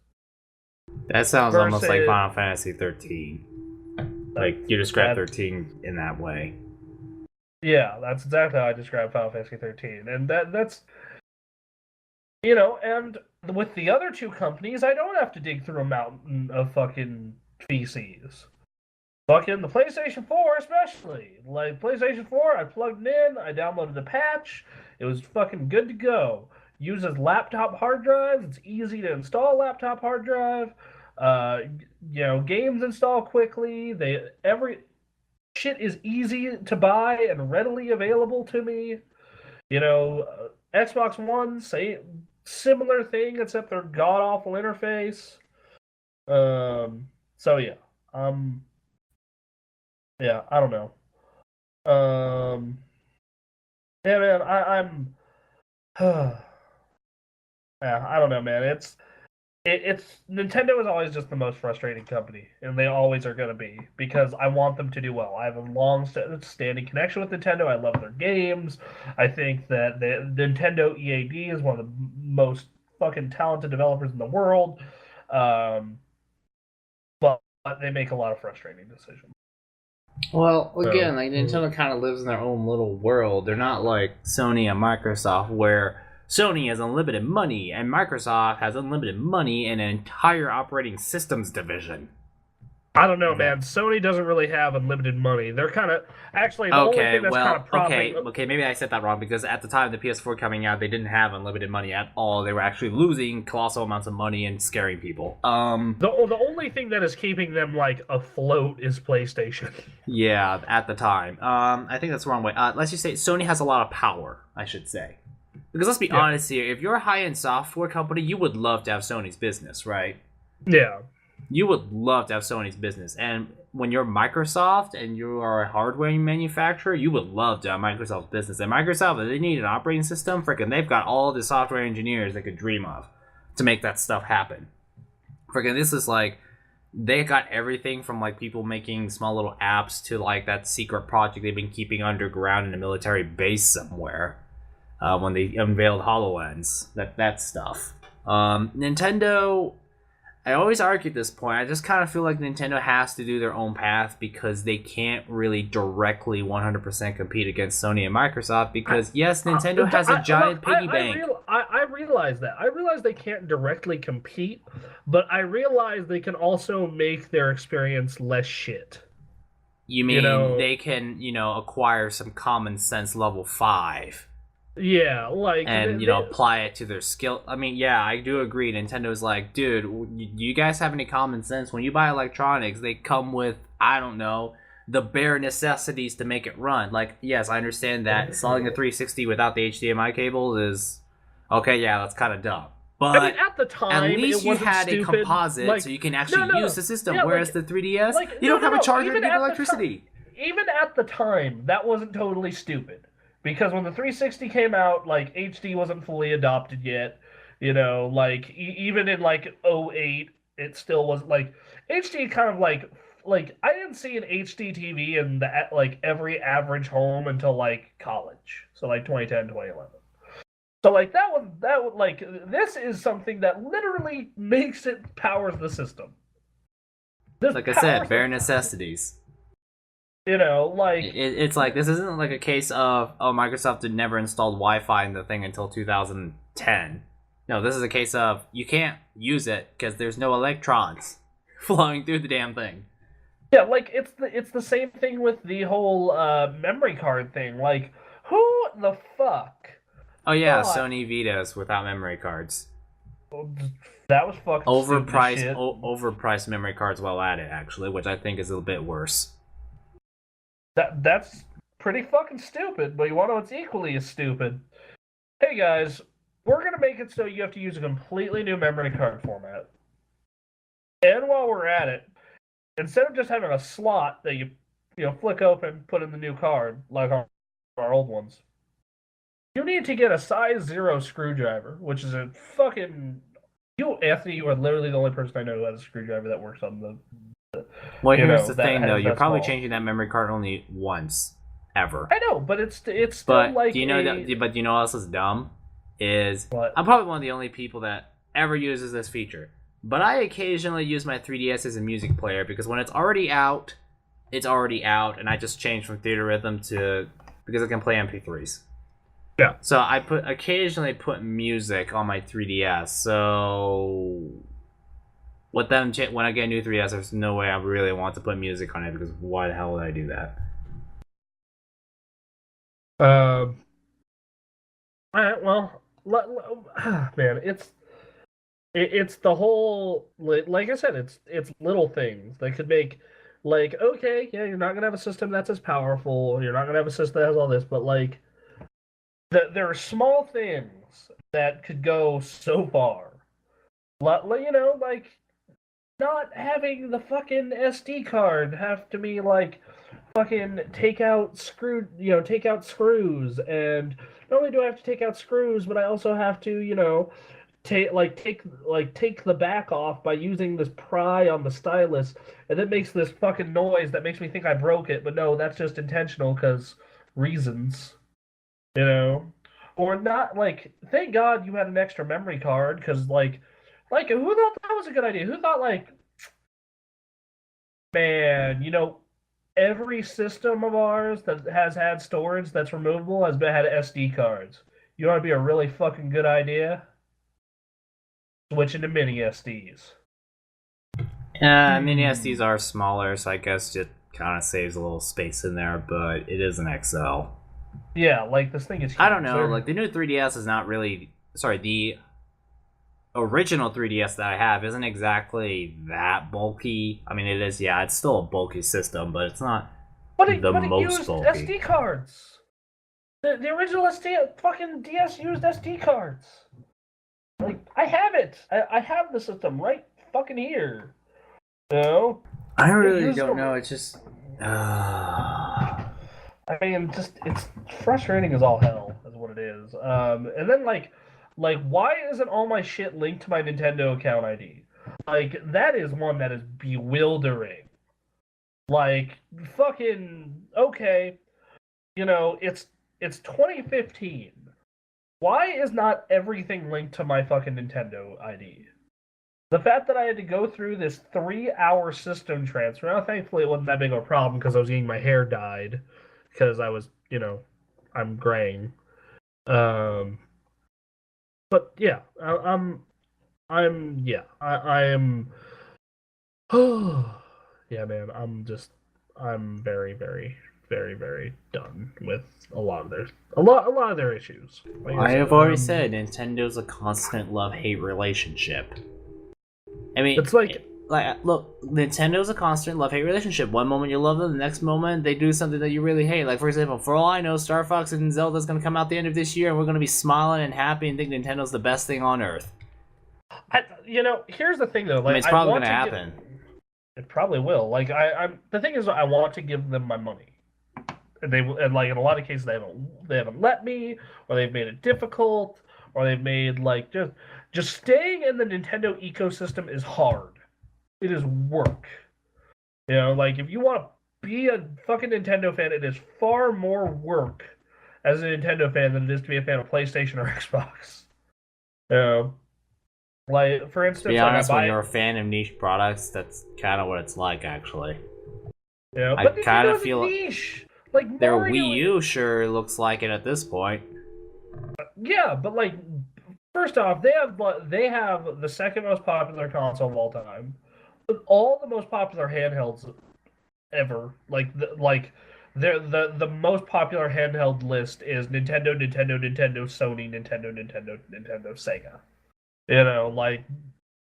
That sounds almost like Final Fantasy 13. Like, you described 13 in that way. Yeah, that's exactly how I describe Final Fantasy 13. And that's... You know, and with the other 2 companies, I don't have to dig through a mountain of fucking feces. Fucking the PlayStation 4 especially. Like, PlayStation 4, I plugged it in, I downloaded the patch, it was fucking good to go. Uses laptop hard drives. It's easy to install a laptop hard drive. Games install quickly. Every shit is easy to buy and readily available to me. Xbox One, say similar thing, except their god awful interface. So yeah, um, yeah, I don't know. Um, yeah, man, yeah, I don't know, man. It's Nintendo is always just the most frustrating company, and they always are going to be because I want them to do well. I have a long-standing connection with Nintendo. I love their games. I think that the Nintendo EAD is one of the most fucking talented developers in the world. Um, but they make a lot of frustrating decisions. Well, again, like Nintendo kind of lives in their own little world. They're not like Sony and Microsoft, where Sony has unlimited money and Microsoft has unlimited money and an entire operating systems division. I don't know, man. Sony doesn't really have unlimited money. They're kind of actually the only thing that's kind of propping. Okay, maybe I said that wrong because at the time of the PS4 coming out, they didn't have unlimited money at all. They were actually losing colossal amounts of money and scaring people. The only thing that is keeping them like afloat is PlayStation. Yeah, at the time. I think that's the wrong way. Let's just say Sony has a lot of power. I should say. Because let's be honest here, if you're a high-end software company, you would love to have Sony's business, right? Yeah. You would love to have Sony's business. And when you're Microsoft and you are a hardware manufacturer, you would love to have Microsoft's business. And Microsoft, if they need an operating system, freaking they've got all the software engineers they could dream of to make that stuff happen. Freaking this is like, they got everything from like people making small little apps to like that secret project they've been keeping underground in a military base somewhere. When they unveiled HoloLens, that stuff. Nintendo, I always argue this point. I just kind of feel like Nintendo has to do their own path because they can't really directly 100% compete against Sony and Microsoft because, yes, Nintendo has a giant piggy bank. I realize that. I realize they can't directly compete, but I realize they can also make their experience less shit. You mean they can, acquire some common sense level 5? Yeah, like and apply it to their skill. I mean, yeah, I do agree. Nintendo's like, dude, do you guys have any common sense? When you buy electronics, they come with, I don't know, the bare necessities to make it run. Like, yes, I understand that installing a 360 without the HDMI cables is okay. Yeah, that's kind of dumb. But I mean, at the time, at least you had a composite, so you can actually use the system. Yeah, whereas the 3DS, you don't have a charger to give electricity. Even at the time, that wasn't totally stupid. Because when the 360 came out, like, HD wasn't fully adopted yet. Like, even in, like, 08, it still wasn't, like, HD kind of, like, I didn't see an HD TV in, like, every average home until, like, college. So, like, 2010, 2011. So, like, like, this is something that literally makes it, powers the system. Like I said, bare necessities. Like it's like this isn't like a case of Microsoft had never installed Wi-Fi in the thing until 2010. No, this is a case of you can't use it because there's no electrons flowing through the damn thing. Yeah, like it's the same thing with the whole memory card thing. Like, who the fuck? Oh yeah, Sony Vitas without memory cards. That was fucking overpriced memory cards while at it, actually, which I think is a bit worse. That's pretty fucking stupid, but you want to know what's equally as stupid? Hey guys, we're gonna make it so you have to use a completely new memory card format. And while we're at it, instead of just having a slot that you flick open, put in the new card, like our old ones, you need to get a size 0 screwdriver, which is a fucking... Anthony, you are literally the only person I know who has a screwdriver that works on the... Well, here's the thing, though. You're probably changing that memory card only once, ever. I know, but it's still like. Do you know but you know what else is dumb? What? I'm probably one of the only people that ever uses this feature. But I occasionally use my 3DS as a music player because when it's already out, and I just change from Theater Rhythm because I can play MP3s. Yeah. So I occasionally put music on my 3DS. So with them, when I get a new 3DS, there's no way I really want to put music on it because why the hell would I do that? All right. Well, man, it's the whole, like I said, it's little things that could make, like, okay, yeah, you're not gonna have a system that's as powerful, you're not gonna have a system that has all this, but like, there are small things that could go so far. Like not having the fucking SD card have to be like fucking take out screws, and not only do I have to take out screws, but I also have to, take the back off by using this pry on the stylus, and it makes this fucking noise that makes me think I broke it, but no, that's just intentional because reasons, you know. Or not, like, thank God you had an extra memory card, because who thought that was a good idea? Who thought, like, man, every system of ours that has had storage that's removable has had SD cards. You want to be a really fucking good idea? Switch into mini SDs. Mini SDs are smaller, so I guess it kind of saves a little space in there, but it is an XL. Yeah, like this thing is huge. I don't know, like the new 3DS is not really... Sorry, the original 3DS that I have isn't exactly that bulky. I mean, it is, yeah, it's still a bulky system, but it's not the most bulky. SD cards. The original fucking DS used SD cards. Like, I have it. I have the system right fucking here. No? I really don't know. It's just... I mean, it's frustrating as all hell, is what it is. And then, like, why isn't all my shit linked to my Nintendo account ID? Like, that is one that is bewildering. Like, fucking, okay, it's 2015. Why is not everything linked to my fucking Nintendo ID? The fact that I had to go through this 3-hour system transfer, now thankfully it wasn't that big of a problem because I was getting my hair dyed, because I was, I'm graying. But yeah, I am, yeah, man, I'm very, very, very, very done with a lot of their issues. Like I have already said, Nintendo's a constant love-hate relationship. I mean, it's like look, Nintendo's a constant love-hate relationship. One moment you love them, the next moment they do something that you really hate. Like, for example, for all I know, Star Fox and Zelda's gonna come out the end of this year, and we're gonna be smiling and happy and think Nintendo's the best thing on earth. Here's the thing though. Like, I mean, it's probably gonna happen. It probably will. Like, the thing is, I want to give them my money. And like in a lot of cases they haven't let me, or they've made it difficult, or they've made like just staying in the Nintendo ecosystem is hard. It is work. Like if you want to be a fucking Nintendo fan, it is far more work as a Nintendo fan than it is to be a fan of PlayStation or Xbox. Like for instance, to be honest, when you're a fan of niche products, that's kind of what it's like, actually. Yeah, I kind of feel niche. Like their Wii U sure looks like it at this point. Yeah, but like, first off, they have the second most popular console of all time, all the most popular handhelds ever. Like the most popular handheld list is Nintendo, Sony, Nintendo, Sega. Like,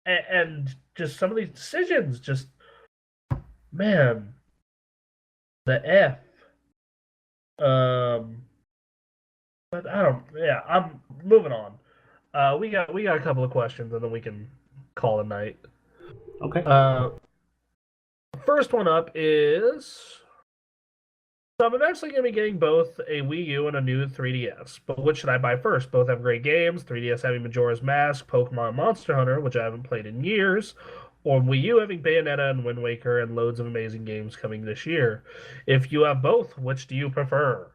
and just some of these decisions, just man, the F. But I don't. Yeah, I'm moving on. We got a couple of questions, and then we can call it a night. Okay. First one up is. So I'm eventually going to be getting both a Wii U and a new 3DS. But which should I buy first? Both have great games. 3DS having Majora's Mask, Pokemon Monster Hunter, which I haven't played in years. Or Wii U having Bayonetta and Wind Waker and loads of amazing games coming this year. If you have both, which do you prefer?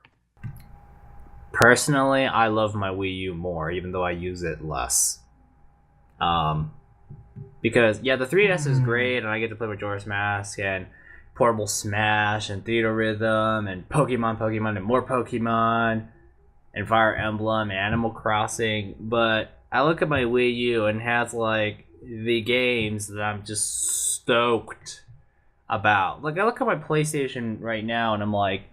Personally, I love my Wii U more, even though I use it less. Because, yeah, the 3DS is great, and I get to play Majora's Mask, and Portable Smash, and Theater Rhythm, and Pokemon, and more Pokemon, and Fire Emblem, and Animal Crossing, but I look at my Wii U, and it has, like, the games that I'm just stoked about. Like, I look at my PlayStation right now, and I'm like,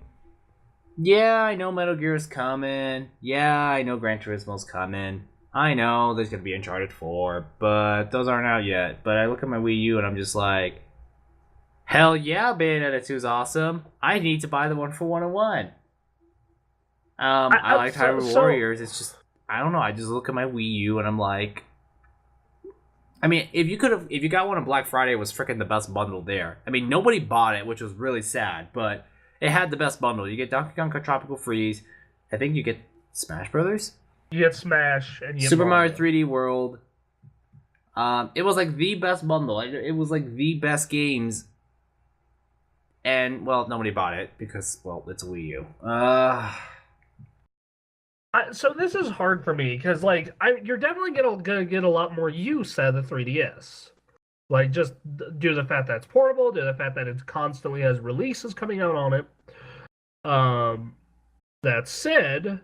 yeah, I know Metal Gear's coming. Yeah, I know Gran Turismo's coming. I know there's gonna be Uncharted 4, but those aren't out yet. But I look at my Wii U and I'm just like, hell yeah, Bayonetta 2 is awesome. I need to buy the 1-for-101. I like Hyrule Warriors. It's just, I don't know. I just look at my Wii U and I'm like, I mean, if you got one on Black Friday, it was freaking the best bundle there. I mean, nobody bought it, which was really sad, but it had the best bundle. You get Donkey Kong Tropical Freeze. I think you get Smash Brothers. You get Smash and you get Super Mario 3D World. It was like the best bundle. It was like the best games. And well, nobody bought it because it's a Wii U. So this is hard for me because you're definitely gonna get a lot more use out of the 3DS. Like just due to the fact that it's portable, due to the fact that it constantly has releases coming out on it. That said,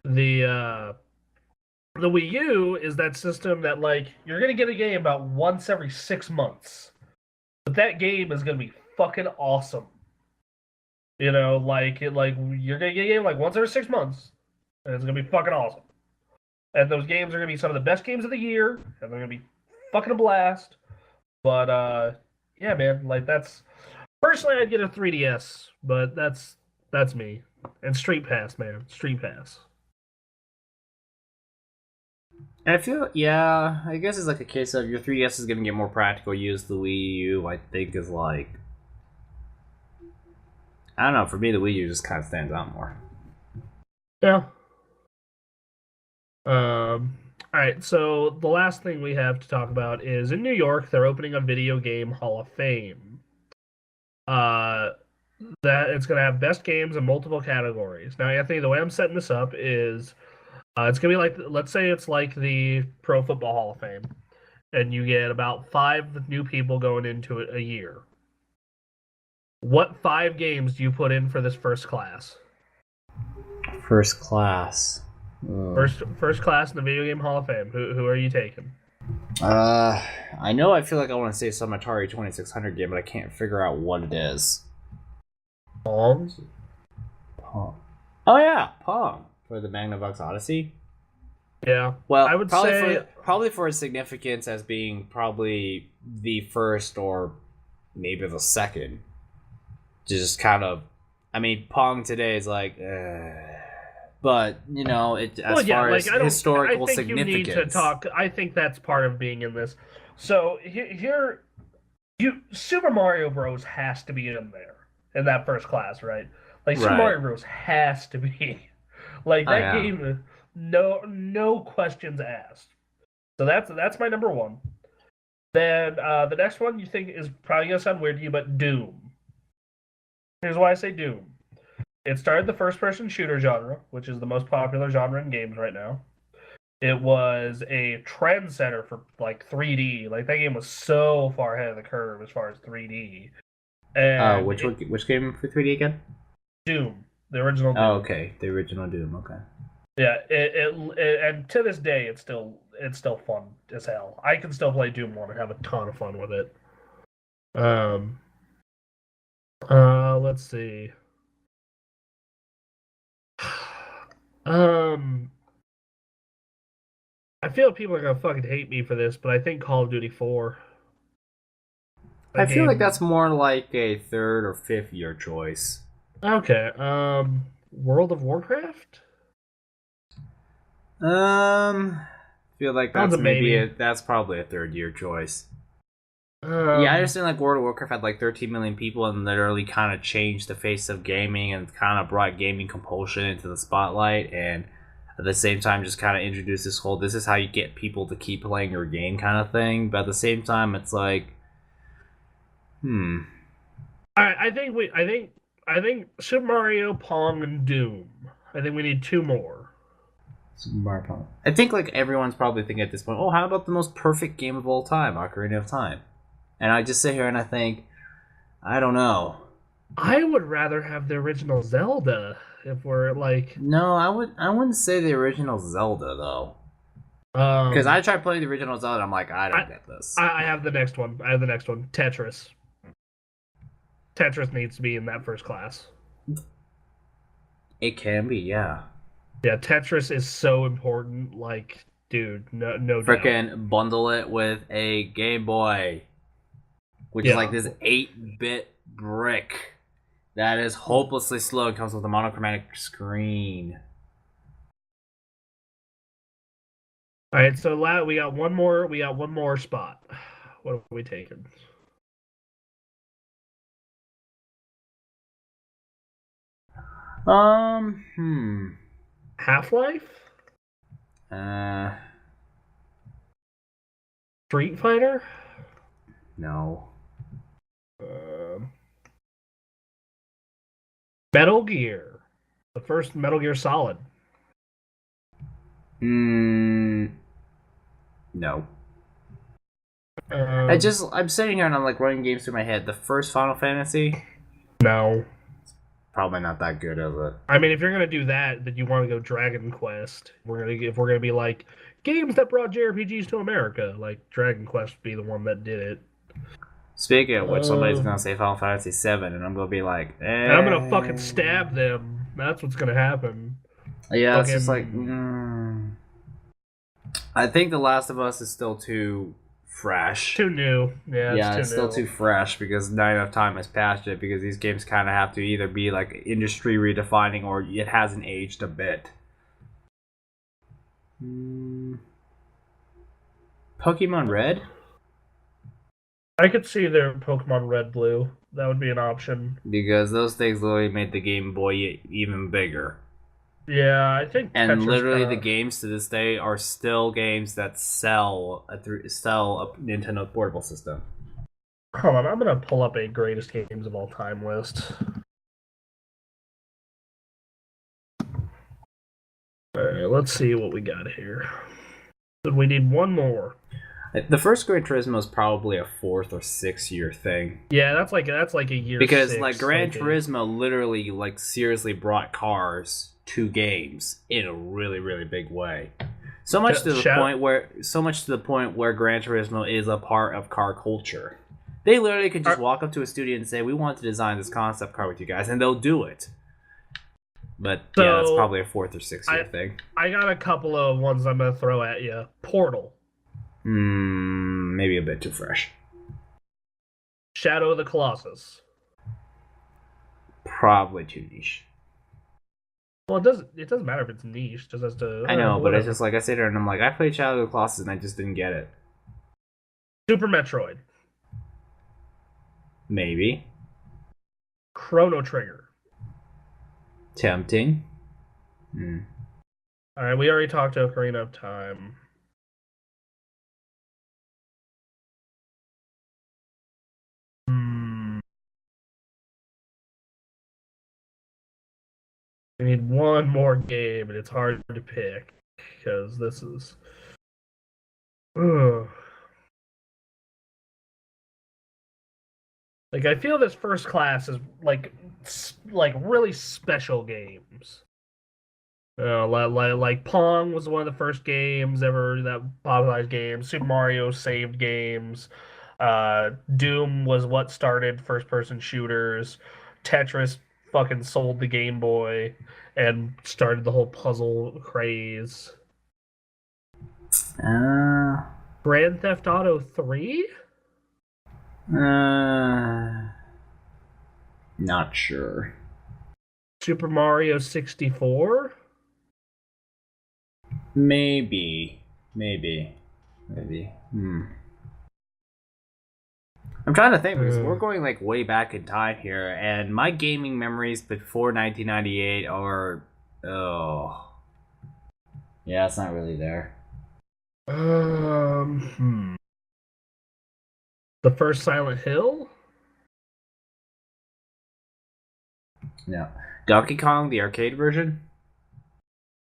the Wii U is that system that you're gonna get a game about once every 6 months, but that game is gonna be fucking awesome. You know, you're gonna get a game once every 6 months. And it's gonna be fucking awesome. And those games are gonna be some of the best games of the year, and they're gonna be fucking a blast. But yeah, man, that's personally I'd get a 3DS, but that's me. And Street Pass, man, Street Pass. I feel, yeah, I guess it's like a case of your 3DS is gonna get more practical use. The Wii U, I think, is I don't know. For me, the Wii U just kind of stands out more. Yeah. All right, so the last thing we have to talk about is in New York, they're opening a video game Hall of Fame. That it's going to have best games in multiple categories. Now, Anthony, the way I'm setting this up is it's going to be let's say it's like the Pro Football Hall of Fame, and you get about 5 new people going into it a year. What 5 games do you put in for this first class? First class. First class in the Video Game Hall of Fame. Who are you taking? I know I feel like I want to say some Atari 2600 game, but I can't figure out what it is. Pong? Pong. Oh yeah, Pong. For the Magnavox Odyssey? Yeah. Well, I would say probably for its significance as being probably the first or maybe the second. Just kind of, I mean, Pong today is but as far as historical significance, you need to talk. I think that's part of being in this. So here, Super Mario Bros. Has to be in there in that first class, right? Super Mario Bros. Has to be that game. No questions asked. So that's my number one. Then the next one you think is probably gonna sound weird to you, but Doom. Here's why I say Doom. It started the first-person shooter genre, which is the most popular genre in games right now. It was a trendsetter for 3D. That game was so far ahead of the curve as far as 3D. And which game for 3D again? Doom, the original Doom. Oh, okay, the original Doom. Okay. Yeah, and to this day, it's still fun as hell. I can still play Doom 1 and have a ton of fun with it. Let's see. I feel people are gonna fucking hate me for this, but I think Call of Duty 4. I feel like that's more like a third or fifth year choice. Okay. World of Warcraft? Feel like that's probably a third year choice. Yeah, I understand World of Warcraft had 13 million people and literally kind of changed the face of gaming and kind of brought gaming compulsion into the spotlight, and at the same time just kind of introduced this is how you get people to keep playing your game kind of thing. But at the same time, it's I think Super Mario, Pong, and Doom. I think we need 2 more. Super Mario, Pong. I think everyone's probably thinking at this point, oh, how about the most perfect game of all time, Ocarina of Time? And I just sit here and I think, I don't know. I would rather have the original Zelda if we're No, I wouldn't say the original Zelda though. Because I tried playing the original Zelda, I'm like, I don't get this. I have the next one. Tetris. Tetris needs to be in that first class. It can be, yeah. Yeah, Tetris is so important. Dude, no Frickin' bundle it with a Game Boy. Which is this 8-bit brick that is hopelessly slow. It comes with a monochromatic screen. All right, so we got one more. We got one more spot. What are we taking? Half-Life? Street Fighter? No. Metal Gear. The first Metal Gear Solid. No. I'm sitting here and I'm like running games through my head. The first Final Fantasy? No. Probably not that good, is it? I mean, if you're gonna do that, then you want to go Dragon Quest. If we're gonna be like games that brought JRPGs to America, like Dragon Quest would be the one that did it. Speaking of which, somebody's gonna say Final Fantasy VII, and I'm gonna be like, and I'm gonna fucking stab them. That's what's gonna happen. Yeah, it's just like, I think The Last of Us is still too fresh. Too new. Yeah, it's still too fresh because not enough time has passed it, because these games kind of have to either be like industry redefining or it hasn't aged a bit. Pokemon Red? I could see their Pokemon Red Blue. That would be an option. Because those things literally made the Game Boy even bigger. Yeah, I think. And literally, the games to this day are still games that sell a Nintendo portable system. Hold on, I'm gonna pull up a greatest games of all time list. Alright, let's see what we got here. We need one more. The first Gran Turismo is probably a 4th or 6th year thing. Yeah, that's like a year. Because 6, like Gran Turismo literally like seriously brought cars to games in a really, really big way. So much to the point where Gran Turismo is a part of car culture. They literally can just walk up to a studio and say, "We want to design this concept car with you guys," and they'll do it. But yeah, that's probably a 4th or 6th year thing. I got a couple of ones I'm gonna throw at you. Portal. Maybe a bit too fresh. Shadow of the Colossus. Probably too niche. Well, it doesn't matter if it's niche. Just has to. I know, but it's just like I sit there and I'm like, I played Shadow of the Colossus and I just didn't get it. Super Metroid. Maybe. Chrono Trigger. Tempting. All right, we already talked to Ocarina of Time. We need one more game, and it's hard to pick because this is. Ugh. Like, I feel this first class is like really special games. Like Pong was one of the first games ever that popularized games. Super Mario saved games. Doom was what started first-person shooters. Tetris fucking sold the Game Boy and started the whole puzzle craze. Grand Theft Auto 3? Not sure. Super Mario 64? Maybe. I'm trying to think because we're going like way back in time here, and my gaming memories before 1998 are yeah, it's not really there. The first Silent Hill? No. Donkey Kong, the arcade version?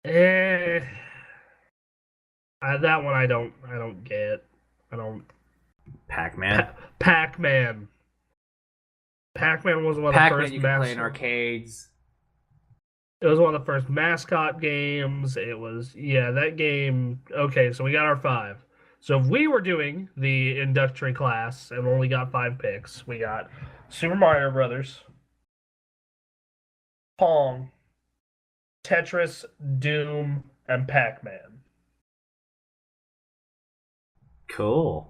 That one I don't get. Pac-Man. Pac-Man. Pac-Man was one of the first. You can play in arcades. It was one of the first mascot games. It was that game. Okay, so we got our 5. So if we were doing the introductory class and only got 5 picks, we got Super Mario Brothers, Pong, Tetris, Doom, and Pac-Man. Cool.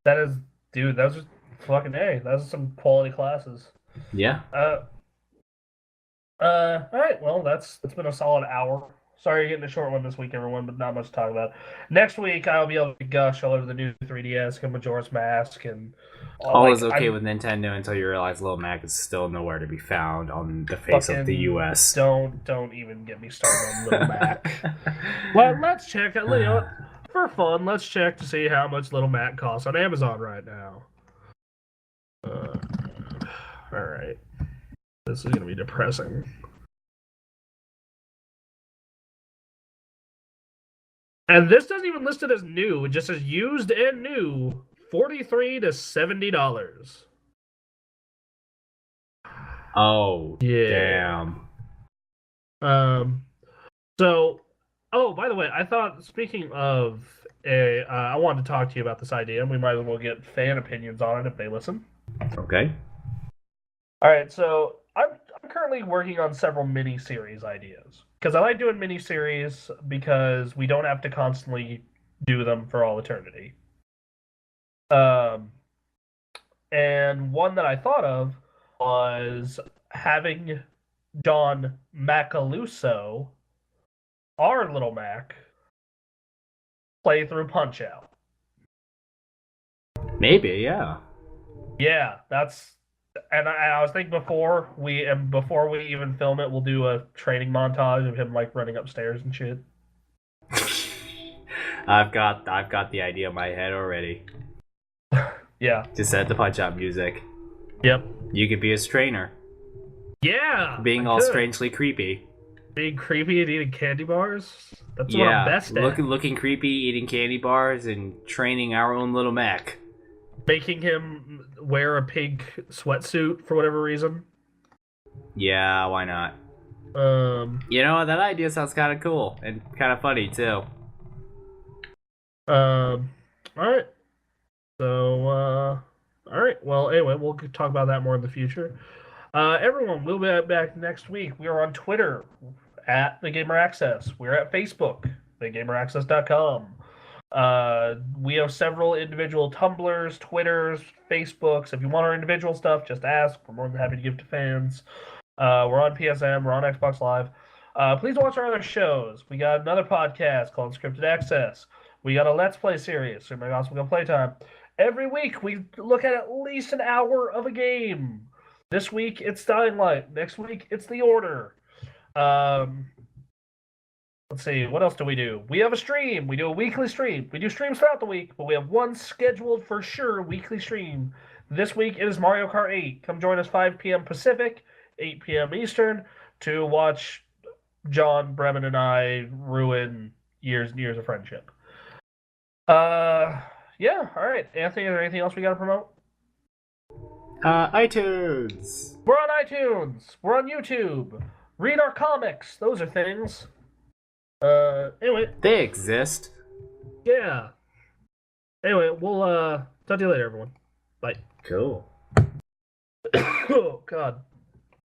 That is, dude. Those are fucking A. Those are some quality classes. Yeah. All right. Well, it's been a solid hour. Sorry you're getting a short one this week, everyone, but not much to talk about. Next week, I'll be able to gush all over the new 3DS and Majora's Mask and all was okay with Nintendo until you realize Little Mac is still nowhere to be found on the face of the U.S. Don't even get me started on Little Mac. Well, let's check. You know what? For fun, let's check to see how much Little Mac costs on Amazon right now. All right. This is going to be depressing. And this doesn't even list it as new. It just says used and new, $43 to $70. Oh, yeah. Damn. So, oh, by the way, I thought, speaking of I wanted to talk to you about this idea, and we might as well get fan opinions on it if they listen. Okay. All right, so I'm currently working on several mini-series ideas. Because I like doing mini-series because we don't have to constantly do them for all eternity. And one that I thought of was having John Macaluso, our Little Mac, play through Punch-Out. Maybe, yeah. Yeah, that's... And I was thinking before we even film it, we'll do a training montage of him like running upstairs and shit. I've got the idea in my head already. Yeah. To set the Punch-Out music. Yep. You could be his trainer. Yeah. Being all strangely creepy. Being creepy and eating candy bars. That's what I'm best at. Looking creepy, eating candy bars, and training our own Little Mac. Making him wear a pink sweatsuit for whatever reason. Yeah, why not? You know, that idea sounds kind of cool and kind of funny too. All right. So, all right. Well, anyway, we'll talk about that more in the future. Everyone, we'll be back next week. We are on Twitter at The Gamer Access. We're at Facebook, thegameraccess.com. We have several individual Tumblrs, Twitters, Facebooks. If you want our individual stuff, just ask. We're more than happy to give to fans. We're on PSN. We're on Xbox Live. Please watch our other shows. We got another podcast called Scripted Access. We got a Let's Play series, Super Gospel Playtime. Every week, we look at least an hour of a game. This week, it's Dying Light. Next week, it's The Order. Let's see, what else do we do? We have a stream. We do a weekly stream. We do streams throughout the week, but we have one scheduled for sure weekly stream. This week, it is Mario Kart 8. Come join us 5 p.m. Pacific, 8 p.m. Eastern, to watch John, Bremen, and I ruin years and years of friendship. Yeah, all right. Anthony, is there anything else we got to promote? iTunes. We're on iTunes. We're on YouTube. Read our comics. Those are things. Anyway. They exist. Yeah. Anyway, we'll talk to you later, everyone. Bye. Cool. Oh, God.